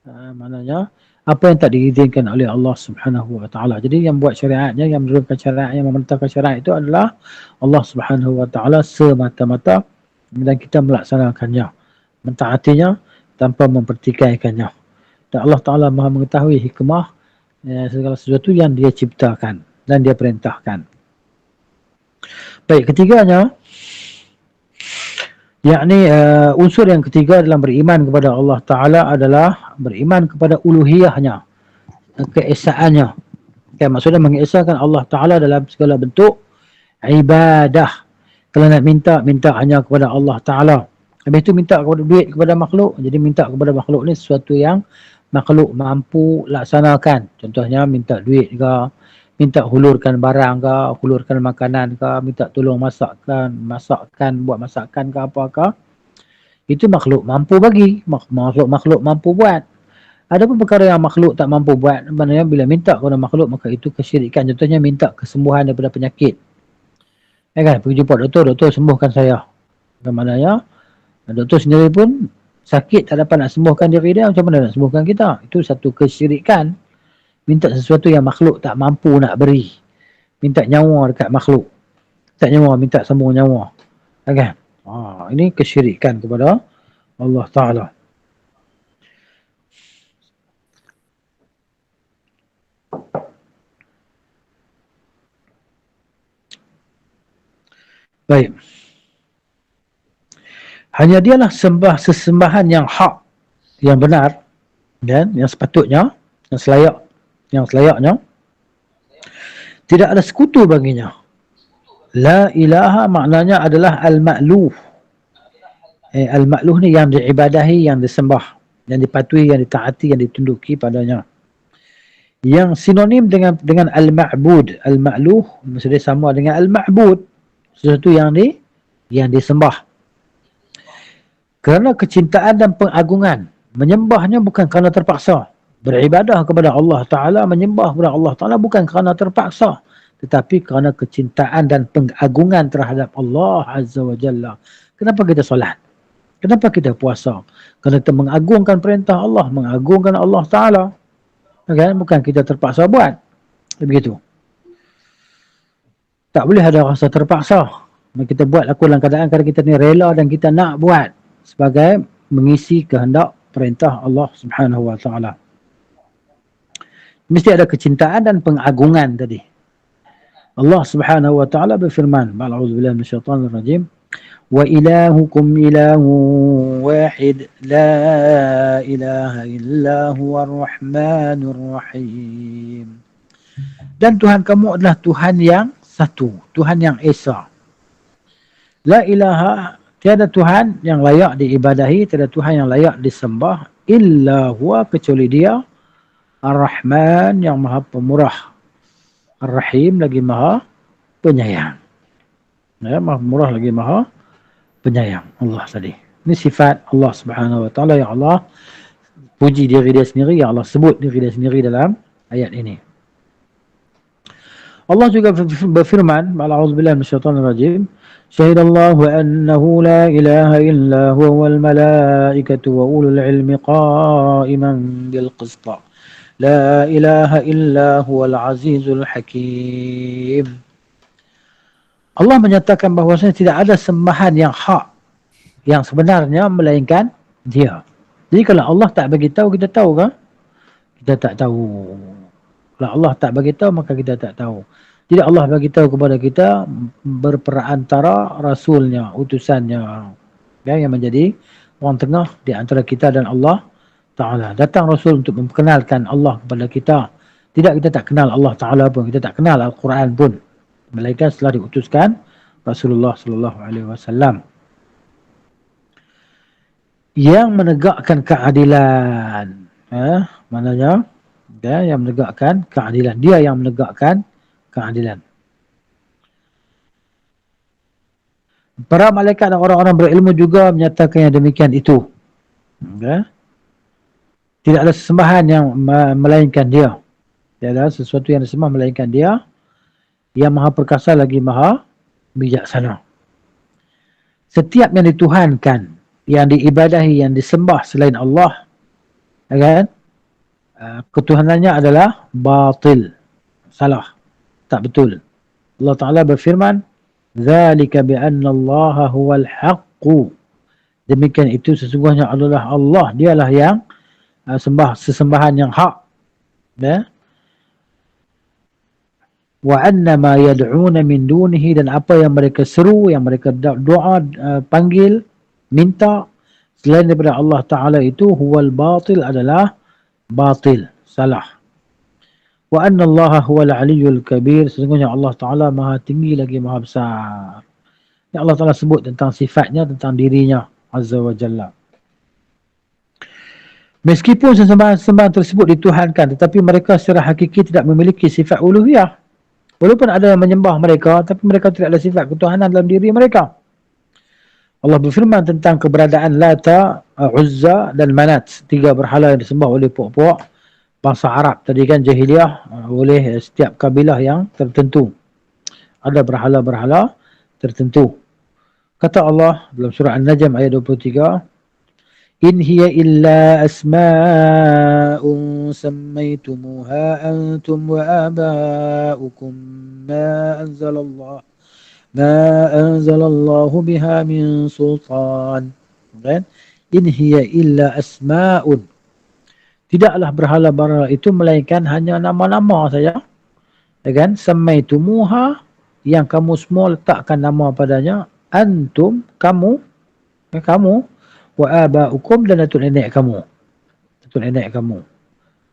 Maknanya apa yang tak diizinkan oleh Allah Subhanahu wa ta'ala. Jadi yang buat syariatnya, yang menurunkan syariat, yang memerintahkan syariat itu adalah Allah Subhanahu wa ta'ala semata-mata, dan kita melaksanakannya, mentaatinya tanpa mempertikaikannya. Dan Allah Ta'ala maha mengetahui hikmah segala sesuatu yang dia ciptakan dan dia perintahkan. Baik, ketiganya, yakni unsur yang ketiga dalam beriman kepada Allah Ta'ala adalah beriman kepada uluhiyahnya, keesaannya. Okay, maksudnya mengesahkan Allah Ta'ala dalam segala bentuk ibadah. Kalau nak minta hanya kepada Allah Ta'ala. Habis itu minta kepada duit kepada makhluk. Jadi minta kepada makhluk ni sesuatu yang makhluk mampu laksanakan. Contohnya minta duit ke, minta hulurkan barang ke, hulurkan makanan ke, minta tolong masakkan, buat masakan ke apakah. Itu makhluk mampu bagi, makhluk mampu buat. Ada pun perkara yang makhluk tak mampu buat, maknanya bila minta kepada makhluk maka itu kesyirikan. Contohnya minta kesembuhan daripada penyakit. Ya kan, pergi jumpa doktor sembuhkan saya. Maknanya doktor sendiri pun sakit, tak dapat nak sembuhkan diri dia, macam mana nak sembuhkan kita? Itu satu kesyirikan. Minta sesuatu yang makhluk tak mampu nak beri. Minta nyawa dekat makhluk. Tak nyawa, minta sambung nyawa. Ya kan? Ini kesyirikan kepada Allah Ta'ala. Baik. Hanya dialah sembah sesembahan yang hak, yang benar, dan yang sepatutnya, yang selayaknya. Tidak ada sekutu baginya. La ilaha maknanya adalah al-ma'luh. Al-ma'luh ni yang diibadahi, yang disembah, yang dipatuhi, yang ditaati, yang ditunduki padanya. Yang sinonim dengan al-ma'bud. Al-ma'luh maksudnya sama dengan al-ma'bud. Sesuatu yang disembah. Kerana kecintaan dan pengagungan. Menyembahnya bukan kerana terpaksa. Beribadah kepada Allah Ta'ala, menyembah kepada Allah Ta'ala bukan kerana terpaksa. Tetapi kerana kecintaan dan pengagungan terhadap Allah Azza wa Jalla. Kenapa kita solat? Kenapa kita puasa? Kerana kita mengagungkan perintah Allah, mengagungkan Allah Ta'ala. Okay? Bukan kita terpaksa buat. Begitu. Tak boleh ada rasa terpaksa. Kita buat laku dalam keadaan kerana kita ni rela dan kita nak buat. Sebagai mengisi kehendak perintah Allah Subhanahu wa Ta'ala. Mesti ada kecintaan dan pengagungan tadi. Allah Subhanahu wa Ta'ala berfirman, A'udzubillahi minasyaitonir rajim, wa ilahukum ilahun wahid la ilaha illa huwar rahmanur rahim. Dan Tuhan kamu adalah Tuhan yang satu, Tuhan yang esa. La ilaha, tiada Tuhan yang layak diibadahi, tiada Tuhan yang layak disembah, illa huwa, kecuali dia, Ar-Rahman, yang maha pemurah, Ar-Rahim, lagi maha penyayang. Ya, maha murah lagi maha penyayang. Allah tadi. Ini sifat Allah Subhanahu wa taala yang Allah puji diri dia sendiri, yang Allah sebut diri dia sendiri dalam ayat ini. Allah juga berfirman, a'udzubillahi minasyaitonir rajim, syahidallahu annahu la ilaha illa huwa wal malaikatu wa ulul ilmi qa'iman bil qist. La ilaha illa huwal azizul hakim. Allah menyatakan bahawasanya tidak ada sembahan yang hak, yang sebenarnya melainkan Dia. Jadi kalau Allah tak bagi tahu, kita tahu ke? Kita tak tahu. Kalau Allah tak bagi tahu, maka kita tak tahu. Jadi Allah bagi tahu kepada kita berperantara rasulnya, utusannya, ya, yang menjadi orang tengah di antara kita dan Allah Ta'ala. Datang Rasul untuk memperkenalkan Allah kepada kita. Tidak, kita tak kenal Allah Ta'ala pun, kita tak kenal Al-Quran pun, melainkan setelah diutuskan Rasulullah Sallallahu Alaihi Wasallam yang menegakkan keadilan. Maknanya, dia yang menegakkan keadilan. Dia yang menegakkan keadilan. Para malaikat dan orang-orang berilmu juga menyatakan yang demikian itu. Tidak ada sesembahan yang melainkan Dia. Tidak ada sesuatu yang disembah melainkan Dia, yang maha perkasa lagi maha bijaksana. Setiap yang dituhankan, yang diibadahi, yang disembah selain Allah, kan, ketuhanannya adalah batil, salah, tak betul. Allah Ta'ala berfirman, "Dzalika bi'anna Allah huwal haqqu." Demikian itu sesungguhnya adalah Allah, dialah yang sesembahan yang hak. Ya. Wa anna ma yad'una min dunihi, dan apa yang mereka seru, yang mereka doa, panggil, minta selain daripada Allah Ta'ala itu, huwal batil, adalah batil, salah. Wa anna Allah huwal aliyyul kabir, sesungguhnya Allah Ta'ala maha tinggi lagi maha besar. Yang Allah Ta'ala sebut tentang sifatnya, tentang dirinya Azza wa Jalla. Meskipun sesembahan tersebut dituhankan, tetapi mereka secara hakiki tidak memiliki sifat uluhiyah. Walaupun ada yang menyembah mereka, tapi mereka tidak ada sifat ketuhanan dalam diri mereka. Allah berfirman tentang keberadaan Lata, Uzza dan Manat, tiga berhala yang disembah oleh puak-puak bangsa Arab. Tadi kan jahiliyah, oleh setiap kabilah yang tertentu. Ada berhala-berhala tertentu. Kata Allah dalam surah An-Najm ayat 23, "In hiya illa asma'un sammaytumuha antum wa aba'ukum ma anzalallahu biha min sultan." In hiya illa asma'un. Tidaklah berhala-berhala itu melainkan hanya nama-nama saja. Kan? Sammaytumuha, yang kamu semua letakkan nama padanya, antum, kamu, wa aba'ukum, dan datuk nenek kamu. Datuk nenek kamu.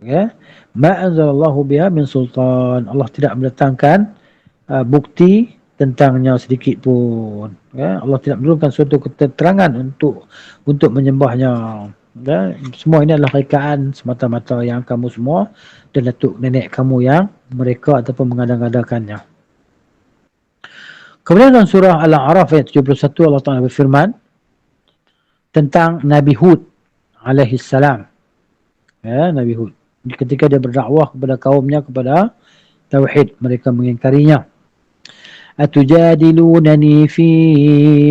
Ya. Ma anzalallahu biha min sultan. Allah tidak mendatangkan bukti tentangnya sedikit pun. Ya. Allah tidak menurunkan suatu keterangan untuk menyembahnya. Ya. Semua ini adalah rekaan semata-mata yang kamu semua dan datuk nenek kamu yang mereka ataupun mengadang-adakannya. Kemudian dalam surah Al-A'raf ayat 71, Allah Ta'ala berfirman tentang Nabi Hud alaihi salam. Ya, Nabi Hud. Ketika dia berdakwah kepada kaumnya kepada tauhid, mereka mengingkarinya. Atujadilunani fi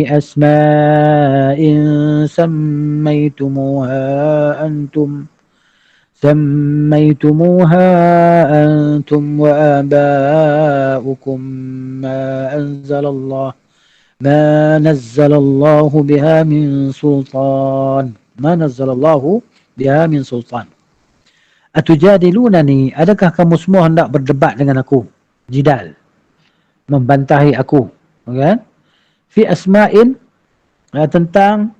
asma'in sammaytumuha antum wa aba'ukum ma nazzalallahu biha min sultan. Ma nazzalallahu biha min sultan. Atujadilunani, adakah kamu semua hendak berdebat dengan aku? Jidal, membantahi aku, kan? Fi asma'in, tentang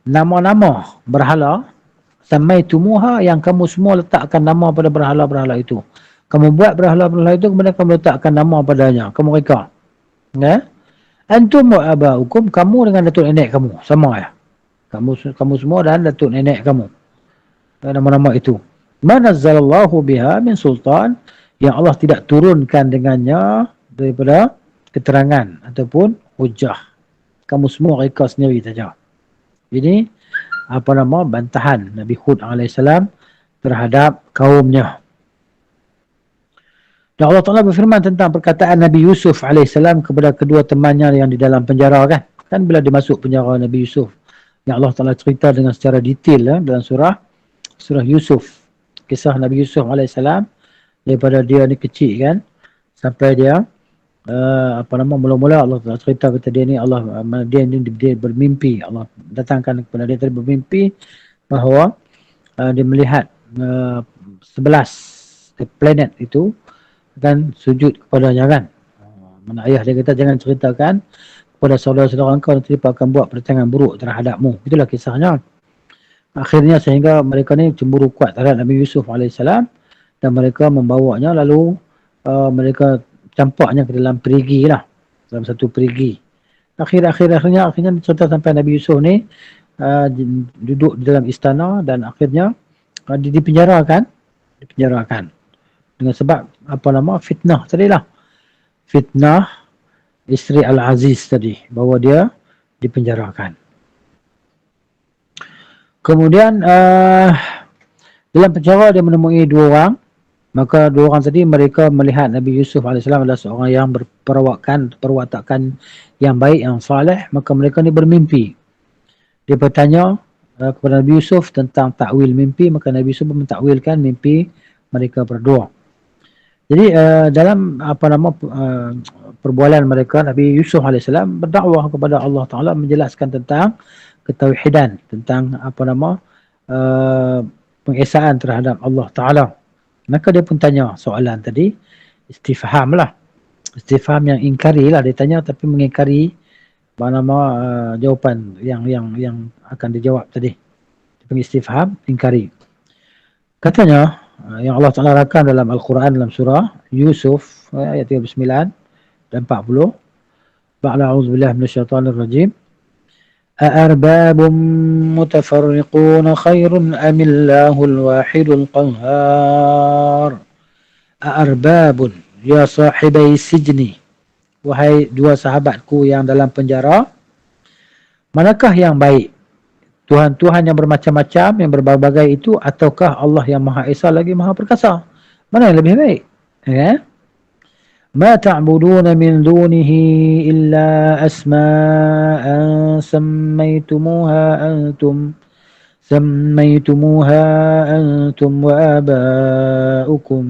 nama-nama berhala, sammaitumuha, yang kamu semua letakkan nama pada berhala-berhala itu. Kamu buat berhala-berhala itu, kemudian kamu letakkan nama padanya, kamu reka. Ya? Antum wa aba'ukum, kamu dengan datuk nenek kamu, sama ya? Kamu semua dan datuk nenek kamu. Nama-nama itu. Ma nazzalallahu biha min sultan, yang Allah tidak turunkan dengannya daripada keterangan ataupun hujah. Kamu semua reka sendiri saja. Ini bantahan Nabi Hud alaihissalam terhadap kaumnya. Dan Allah Ta'ala berfirman tentang perkataan Nabi Yusuf alaihissalam kepada kedua temannya yang di dalam penjara kan. Kan bila dia masuk penjara Nabi Yusuf. Yang Allah Ta'ala cerita dengan secara detail dalam surah Yusuf. Kisah Nabi Yusuf alaihissalam daripada dia ni kecil kan. Sampai dia mula-mula Allah Ta'ala cerita kata dia ni dia bermimpi. Allah datangkan kepada dia tadi bermimpi bahawa dia melihat 11 planet itu kan sujud kepadanya kan. Mana ayah dia kata jangan ceritakan kepada saudara-saudara engkau nanti mereka akan buat pertanyaan buruk terhadapmu. Itulah kisahnya. Akhirnya sehingga mereka ni cemburu kuat terhadap Nabi Yusuf alaihissalam dan mereka membawanya lalu mereka campaknya ke dalam perigi lah. Dalam satu perigi. Akhirnya cerita sampai Nabi Yusuf ni duduk di dalam istana dan akhirnya dipenjarakan dengan sebab fitnah tadilah. Fitnah isteri Al-Aziz tadi bahawa dia dipenjarakan. Kemudian dalam penjara dia menemui 2 orang. Maka 2 orang tadi mereka melihat Nabi Yusuf AS adalah seorang yang perwatakan yang baik, yang saleh. Maka mereka ni bermimpi. Dia bertanya kepada Nabi Yusuf tentang takwil mimpi. Maka Nabi Yusuf mentakwilkan mimpi mereka berdua. Jadi dalam perbualan mereka, Nabi Yusuf AS berdakwah kepada Allah Ta'ala menjelaskan tentang ketauhidan, tentang pengesaan terhadap Allah Ta'ala. Maka dia pun tanya soalan tadi, istifham lah. Istifham yang ingkari lah, dia tanya tapi mengingkari jawapan yang akan dijawab tadi. Dia panggil istifham, ingkari. Katanya, yang Allah Ta'ala rakam dalam Al-Quran dalam surah Yusuf ayat 39 dan 40. Ba'la a'udzubillah minasyaitanir rajim. A'arbabun mutafarriquna khairun amillahul wahidul qahhar. A'arbabun ya sahibai sijni. Wahai 2 sahabatku yang dalam penjara, manakah yang baik? Tuhan-Tuhan yang bermacam-macam, yang berbagai-bagai itu, ataukah Allah yang Maha Esa lagi Maha Perkasa? Mana yang lebih baik? Ma ta'buduna min dunihi illa asma'an sammaytumuha antum wa aba'ukum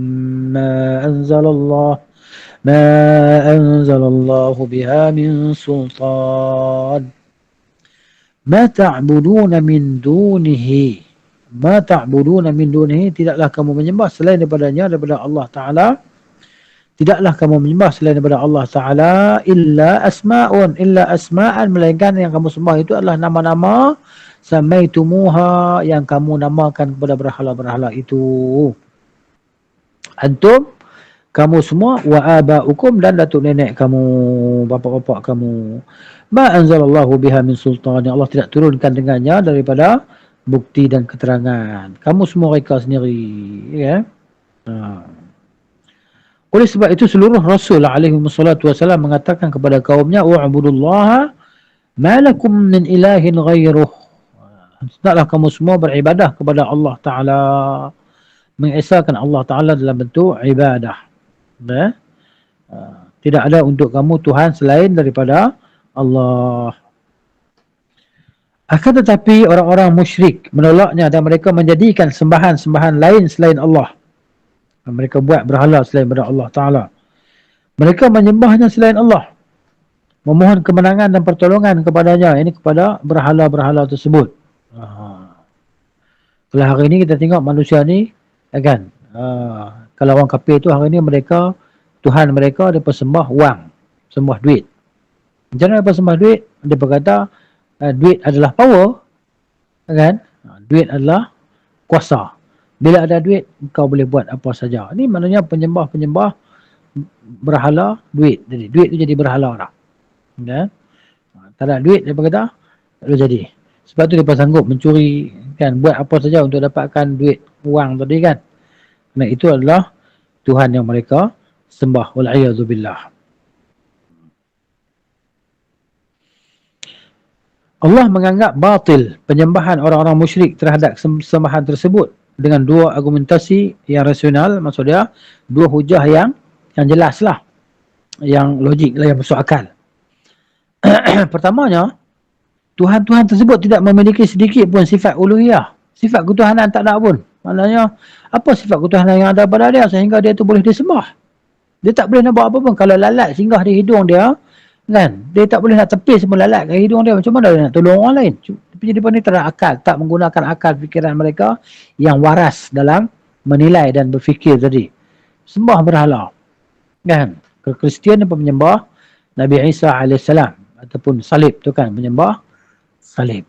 ma anzalallahu biha min sultan. Ma ta'buduna min dunihi. Ma ta'buduna min dunihi, tidaklah kamu menyembah selain daripadanya, daripada Allah Ta'ala. Tidaklah kamu menyembah selain daripada Allah Ta'ala illa asma'an, melainkan yang kamu sembah itu adalah nama-nama samaitumuha, yang kamu namakan kepada berhala-berhala itu. Antum, kamu semua, wa aba'ukum, dan datuk nenek kamu, bapa-bapa kamu. Ma anzalallahu biha min sultan, Allah tidak turunkan dengannya daripada bukti dan keterangan. Kamu semua reka sendiri, ya. Oleh sebab itu seluruh Rasul alaihi wassalatu wassalam mengatakan kepada kaumnya, wa'budullaha ma lakum min ilahin ghairuh. Hendaklah kamu semua beribadah kepada Allah Ta'ala, mengesahkan Allah Ta'ala dalam bentuk ibadah. Tidak ada untuk kamu Tuhan selain daripada Allah. Akan tetapi orang-orang musyrik menolaknya dan mereka menjadikan sembahan-sembahan lain selain Allah. Mereka buat berhala selain daripada Allah Ta'ala. Mereka menyembahnya selain Allah, memohon kemenangan dan pertolongan kepadanya, ini kepada berhala-berhala tersebut. Kalau hari ini kita tengok manusia ni, kan, kalau orang kafir tu hari ini mereka, Tuhan mereka dia persembah wang, sembah duit. Macam mana dia persembah duit? Dia berkata duit adalah power, kan? Duit adalah kuasa. Bila ada duit, kau boleh buat apa saja. Ini maknanya penyembah-penyembah berhala duit. Jadi duit tu jadi berhala dah. Ya? Tak ada duit, dia berkata tak boleh jadi. Sebab tu dia sanggup mencuri, kan, buat apa saja untuk dapatkan duit, wang tadi, kan. Kerana itu adalah Tuhan yang mereka sembah. Wal'iyadzubillah. Allah menganggap batil penyembahan orang-orang musyrik terhadap sembahan tersebut dengan dua argumentasi yang rasional, maksud dia dua hujah yang jelas lah, yang logik lah, yang masuk akal. Pertamanya, Tuhan-Tuhan tersebut tidak memiliki sedikit pun sifat uluhiyah. Sifat ketuhanan tak ada pun. Maknanya, apa sifat ketuhanan yang ada pada dia sehingga dia tu boleh disembah? Dia tak boleh nak buat apa pun. Kalau lalat singgah di hidung dia, kan? Dia tak boleh nak tepis pun lalat ke hidung dia. Macam mana dia nak tolong orang lain? Tapi jadi ni tak ada akal. Tak menggunakan akal fikiran mereka yang waras dalam menilai dan berfikir tadi. Sembah berhala. Kan? Kristian pun menyembah Nabi Isa AS. Ataupun salib tu kan, menyembah salib.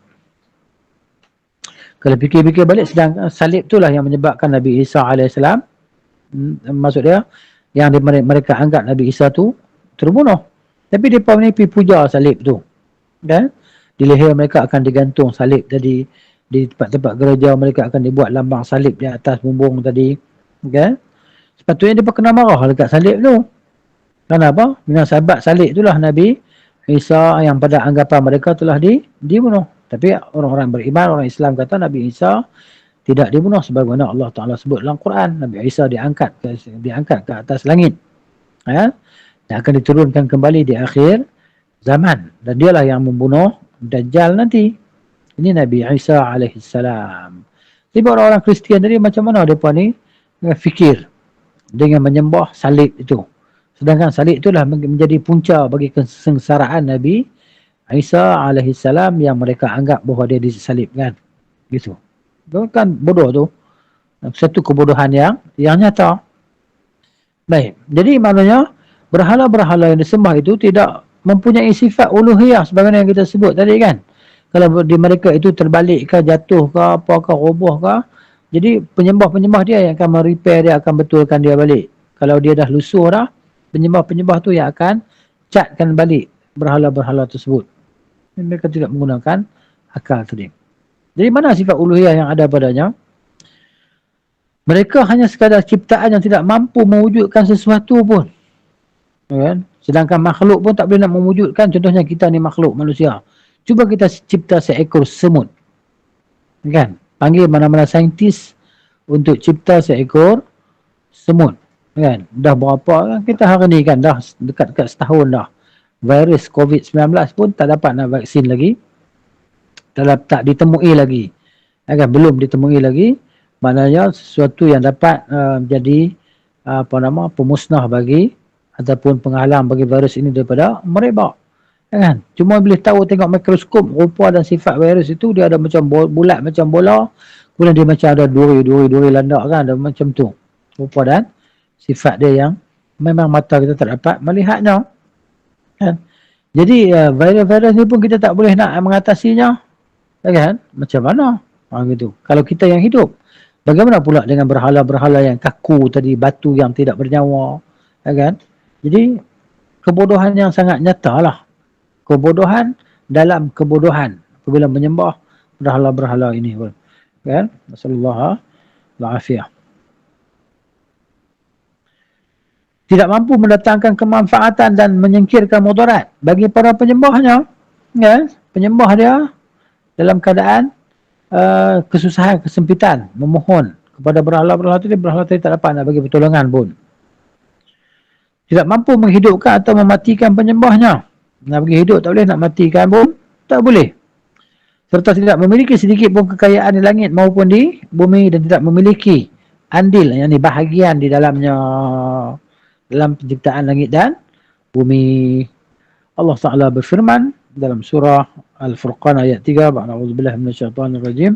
Kalau fikir-fikir balik, sedang salib itulah yang menyebabkan Nabi Isa AS, maksud dia, yang mereka anggap Nabi Isa tu terbunuh. Tapi mereka ni pergi puja salib tu. Kan? Di leher mereka akan digantung salib tadi. Di tempat-tempat gereja mereka akan dibuat lambang salib di atas bumbung tadi. Kan? Sepatutnya dia kena marah dekat salib tu. Kenapa? Dengan sebab salib itulah Nabi Isa yang pada anggapan mereka telah dibunuh. Tapi orang-orang beriman, orang Islam kata Nabi Isa tidak dibunuh sebagaimana Allah Ta'ala sebut dalam Quran. Nabi Isa diangkat ke atas langit. Ya? Dan akan diturunkan kembali di akhir zaman. Dan dialah yang membunuh Dajjal nanti. Ini Nabi Isa alaihissalam. Jadi orang-orang Kristian tadi macam mana mereka ni fikir dengan menyembah salib itu. Sedangkan salib itulah menjadi punca bagi kesengsaraan Nabi Isa alaihissalam yang mereka anggap bahawa dia disalibkan. Gitu. Itu kan bodoh tu. Satu kebodohan yang nyata. Baik. Jadi maknanya berhala-berhala yang disembah itu tidak mempunyai sifat uluhiyah sebagaimana yang kita sebut tadi kan. Kalau di mereka itu terbalik ke, jatuh ke, apa ke, roboh ke. Jadi penyembah-penyembah dia yang akan merepair dia, akan betulkan dia balik. Kalau dia dah lusuh dah, penyembah-penyembah tu yang akan catkan balik berhala-berhala tersebut. Mereka tidak menggunakan akal tadi. Jadi mana sifat uluhiyah yang ada padanya? Mereka hanya sekadar ciptaan yang tidak mampu mewujudkan sesuatu pun. Kan? Sedangkan makhluk pun tak boleh nak mewujudkan. Contohnya kita ni makhluk manusia. Cuba kita cipta seekor semut. Kan? Panggil mana-mana saintis untuk cipta seekor semut. Kan? Dah berapa kita hari ni kan, dah dekat-dekat setahun dah. Virus COVID-19 pun tak dapat nak vaksin lagi. Tak ditemui lagi. Kan? Belum ditemui lagi. Maknanya sesuatu yang dapat jadi pemusnah bagi ataupun penghalang bagi virus ini daripada merebak. Kan? Cuma boleh tahu tengok mikroskop rupa dan sifat virus itu, dia ada macam bulat macam bola, kemudian dia macam ada duri landak kan, ada macam tu rupa dan sifat dia yang memang mata kita tak dapat melihatnya. Kan? Jadi virus-virus ni pun kita tak boleh nak mengatasinya. Kan? Macam mana? Gitu. Kalau kita yang hidup, bagaimana pula dengan berhala-berhala yang kaku tadi, batu yang tidak bernyawa. Kan? Jadi kebodohan yang sangat nyata lah. Kebodohan dalam kebodohan apabila menyembah berhala-berhala ini pun. Kan? Nasallallahu alaihi. Tidak mampu mendatangkan kemanfaatan dan menyingkirkan mudarat bagi para penyembahnya. Kan? Penyembah dia dalam keadaan kesusahan, kesempitan, memohon kepada berhala-berhala tadi, berhala tadi tak dapat nak bagi pertolongan pun. Tidak mampu menghidupkan atau mematikan penyembahnya. Nak bagi hidup tak boleh, nak matikan pun tak boleh. Serta tidak memiliki sedikit pun kekayaan di langit maupun di bumi dan tidak memiliki andil, yang ni bahagian di dalamnya, dalam penciptaan langit dan bumi. Allah Ta'ala berfirman dalam surah Al-Furqan ayat 3, A'udzubillahi minasyaitonirrajim.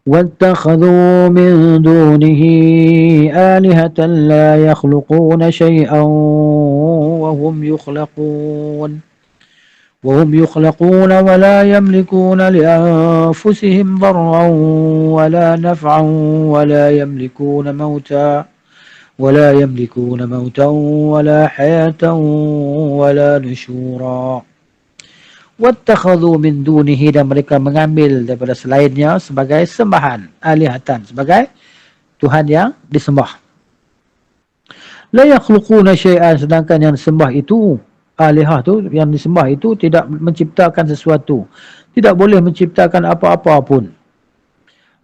وَاتَّخَذُوا مِن دُونِهِ آلِهَةً لَا يَخْلُقُونَ شَيْئًا وَهُمْ يُخْلَقُونَ وَلَا يَمْلِكُونَ لِأَنفُسِهِمْ ضَرًّا وَلَا نَفْعًا ولا يملكون موتا ولا حياة ولا نشورا. وَاتَّخَذُوا مِن دُونِهِ, dan mereka mengambil daripada selainnya sebagai sembahan, alihatan, sebagai Tuhan yang disembah. La yakhluquna syai'an, sedangkan yang disembah itu alihah tu yang disembah itu tidak menciptakan sesuatu, tidak boleh menciptakan apa-apa pun.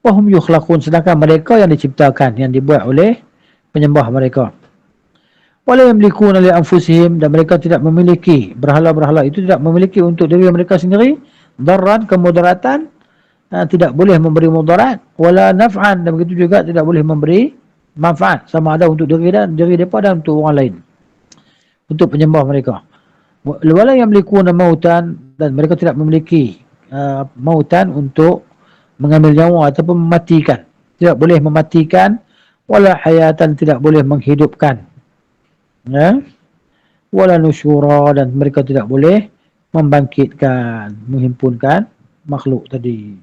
Wahum yukhlaqun, sedangkan mereka yang diciptakan, yang dibuat oleh penyembah mereka. Wala yamlikuna li anfusihim, dan mereka tidak memiliki, berhala-berhala itu tidak memiliki untuk diri mereka sendiri darran, kemudaratan, tidak boleh memberi mudarat, wala naf'an, dan begitu juga tidak boleh memberi manfaat, sama ada untuk diri mereka dan untuk orang lain, untuk penyembah mereka. Wala yamlikuna mautan, dan mereka tidak memiliki mautan untuk mengambil nyawa ataupun mematikan, tidak boleh mematikan, wala hayatan, tidak boleh menghidupkan, ya, wala nusyura, dan mereka tidak boleh membangkitkan, menghimpunkan makhluk tadi.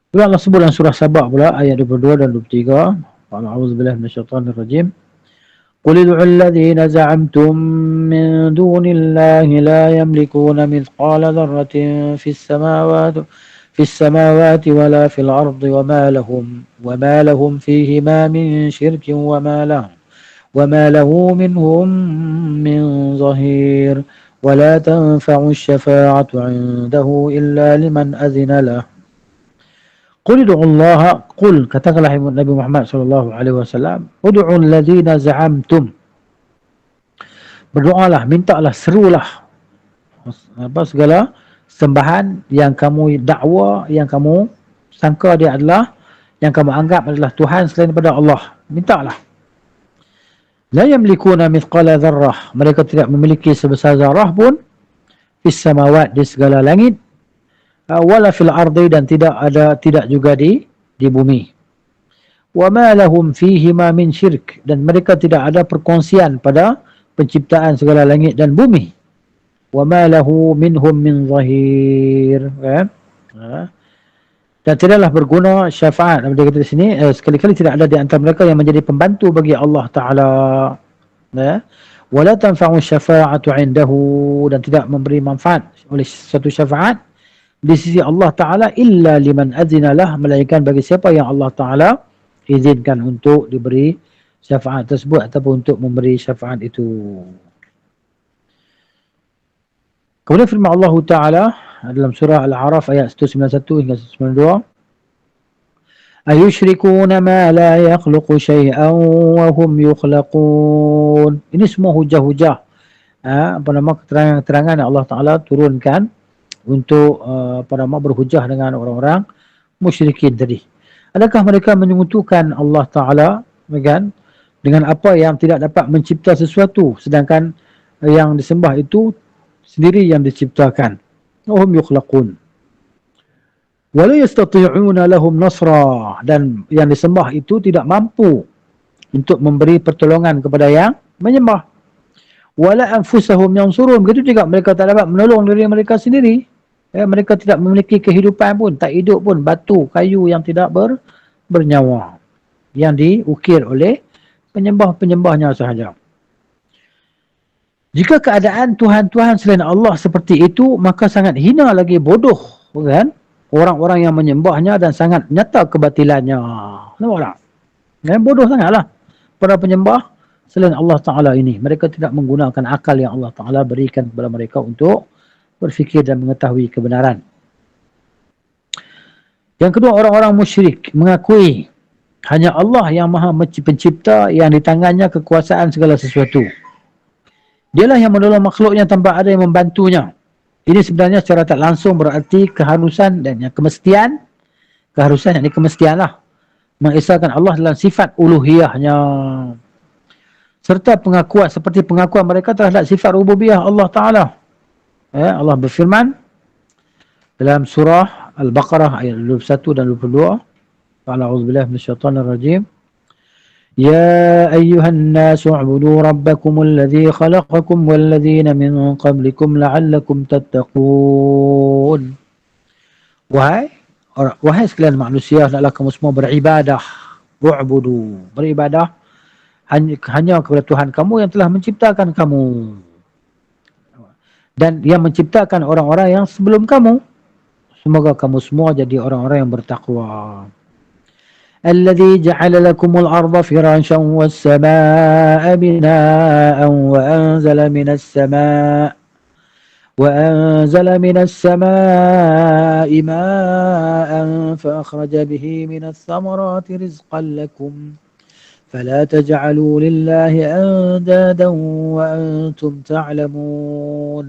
Pula Allah sebut dalam surah Sabah pula ayat 22 dan 23. A'udzubillahi minasyaitonir rajim. Qul ud'u alladhina za'amtum min dunillahi la yamlikuna mithqala dharratin fis samawati wala fil ardi wama lahum fihima min syirkin وما له منهم من ظهير ولا تنفع الشفاعة عنده إلا لمن أذن له. Qul ud'u Allah, qul, katakanlah Nabi Muhammad sallallahu alaihi wasallam, ud'u allazina za'amtum, berdoalah, mintalah, serulah segala sembahan yang kamu dakwa, yang kamu sangka dia adalah, yang kamu anggap adalah Tuhan selain daripada Allah, mintalah. La yamlikuna mithqala dzarrah, mereka tidak memiliki sebesar zarah pun, fis samawat, di segala langit, wala fil ardi, dan tidak juga di bumi. Wa ma lahum fihi ma min syirk, dan mereka tidak ada perkongsian pada penciptaan segala langit dan bumi. Wa ma lahu minhum min zahir, dan tidaklah berguna syafaat. Dia kata di sini, sekali-kali tidak ada di antara mereka yang menjadi pembantu bagi Allah Ta'ala. Wala tanfa'u syafa'atu indahu, dan tidak memberi manfaat oleh satu syafaat di sisi Allah Ta'ala illa liman azina lah, melainkan bagi siapa yang Allah Ta'ala izinkan untuk diberi syafaat tersebut ataupun untuk memberi syafaat itu. Kemudian firman Allah Ta'ala dalam surah Al-A'raf ayat 191 hingga 192, ayushrikuna ma la yakhluqu syai'an wa hum yukhlaqun. Ini semua hujah-hujah, keterangan-keterangan yang Allah Ta'ala turunkan untuk berhujah dengan orang-orang musyrikin tadi. Adakah mereka menyekutukan Allah Ta'ala dengan apa yang tidak dapat mencipta sesuatu, sedangkan yang disembah itu sendiri yang diciptakan. Wahum yukhlaqun. Wala yastati'una lahum nasra, dan yang disembah itu tidak mampu untuk memberi pertolongan kepada yang menyembah. Wala anfusahum yansurun, begitu juga mereka tak dapat menolong diri mereka sendiri. Mereka tidak memiliki kehidupan pun, tak hidup pun, batu, kayu yang tidak bernyawa, yang diukir oleh penyembah-penyembahnya sahaja. Jika keadaan Tuhan-Tuhan selain Allah seperti itu, maka sangat hina lagi, bodoh, kan, orang-orang yang menyembahnya, dan sangat nyata kebatilannya. Nampak tak? Bodoh sangatlah para penyembah selain Allah Ta'ala ini. Mereka tidak menggunakan akal yang Allah Ta'ala berikan kepada mereka untuk berfikir dan mengetahui kebenaran. Yang kedua, orang-orang musyrik mengakui hanya Allah yang maha pencipta, yang di tangannya kekuasaan segala sesuatu. Dialah yang menolong makhluknya tanpa ada yang membantunya. Ini sebenarnya secara tak langsung berarti keharusan dan kemestian. Keharusan yang kemestianlah mengesahkan Allah dalam sifat uluhiyahnya, serta pengakuan seperti pengakuan mereka terhadap sifat rububiyah Allah Ta'ala. Allah berfirman dalam surah Al-Baqarah ayat 21 dan 22. A'udzubillahi minasyaitonir rajim. يا أيها الناس اعبدوا ربكم الذي خلقكم والذين من قبلكم لعلكم تتقون. Wahai sekalian manusia, hendaklah kamu semua beribadah. Wa'budu, beribadah hanya kepada Tuhan kamu yang telah menciptakan kamu dan yang menciptakan orang-orang yang sebelum kamu. Semoga kamu semua jadi orang-orang yang bertakwa. الذي جعل لكم الأرض فراشا والسماء بناء وأنزل من السماء ماء فأخرج به من الثمرات رزقا لكم فلا تجعلوا لله أندادا وأنتم تعلمون.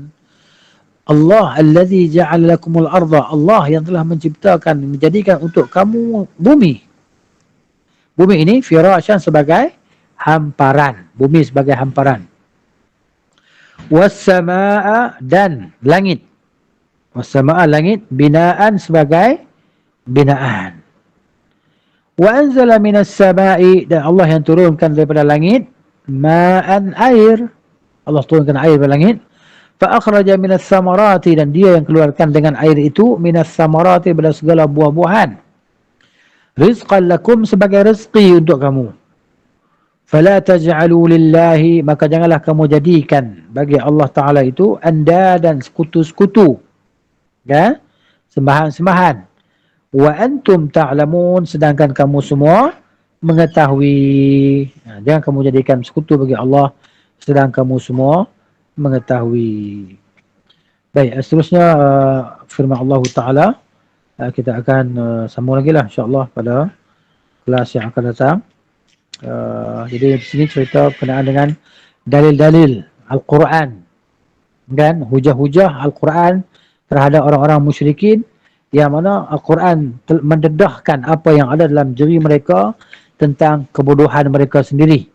Allah allazi ja'ala lakumul arda, Allah yang telah menciptakan, menjadikan untuk kamu bumi. Bumi ini firasyan sebagai hamparan, bumi sebagai hamparan. Was-samaa'a dan langit. Was-samaa'a langit, binaan sebagai binaan. Wa anzala minas samaa'i, dan Allah yang turunkan daripada langit ma'an, air. Allah turunkan air dari langit. Fa akhraja minas samarati, dan dia yang keluarkan dengan air itu minas samarati, pada segala buah-buahan. Rizqan lakum, sebagai rezeki untuk kamu. Fala taj'alu lillahi, maka janganlah kamu jadikan bagi Allah Ta'ala itu anda dan sekutu-sekutu, ya, sembahan-sembahan. Wa antum ta'lamun, sedangkan kamu semua mengetahui. Jangan kamu jadikan sekutu bagi Allah sedang kamu semua mengetahui. Baik, seterusnya firman Allah Ta'ala kita akan sambung lagi lah insyaAllah pada kelas yang akan datang. Jadi di sini cerita berkenaan dengan dalil-dalil Al-Quran dan hujah-hujah Al-Quran terhadap orang-orang musyrikin, yang mana Al-Quran mendedahkan apa yang ada dalam diri mereka tentang kebodohan mereka sendiri,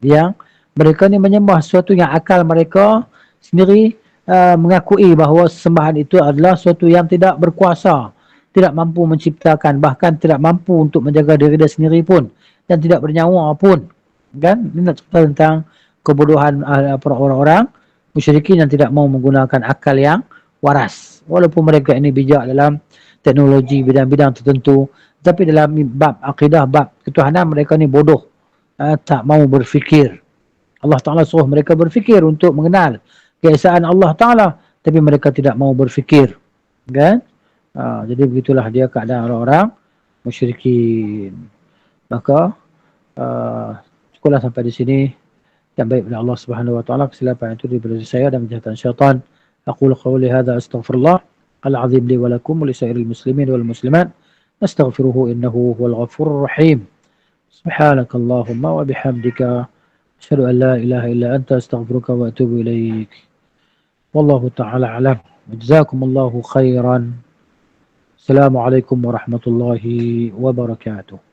yang mereka ni menyembah sesuatu yang akal mereka sendiri mengakui bahawa sembahan itu adalah sesuatu yang tidak berkuasa, tidak mampu menciptakan, bahkan tidak mampu untuk menjaga diri dia sendiri pun, dan tidak bernyawa pun. Kan? Ini nak cerita tentang kebodohan orang-orang musyrikin yang tidak mau menggunakan akal yang waras. Walaupun mereka ini bijak dalam teknologi bidang-bidang tertentu, tapi dalam bab akidah, bab ketuhanan, mereka ni bodoh, tak mau berfikir. Allah Ta'ala suruh mereka berfikir untuk mengenal keesaan Allah Ta'ala, tapi mereka tidak mau berfikir. Kan? Jadi begitulah dia keadaan orang-orang musyrikin. Maka cukuplah sampai di sini. Yang baik dari Allah Subhanahu wa taala, kesilapan itu daripada saya dan kejahatan syaitan. Aqulu qawli hadza astaghfirullah al-azim li wa lakum wa li sairil muslimin wal muslimat. Nastaghfiruhu innahu huwal ghafurur rahim. Subhanakallahumma wa bihamdika asyhadu an la ilaha illa anta astaghfiruka wa atubu ilaik. Wallahu ta'ala a'lam. Jazakumullahu khairan. Assalamualaikum warahmatullahi wabarakatuh.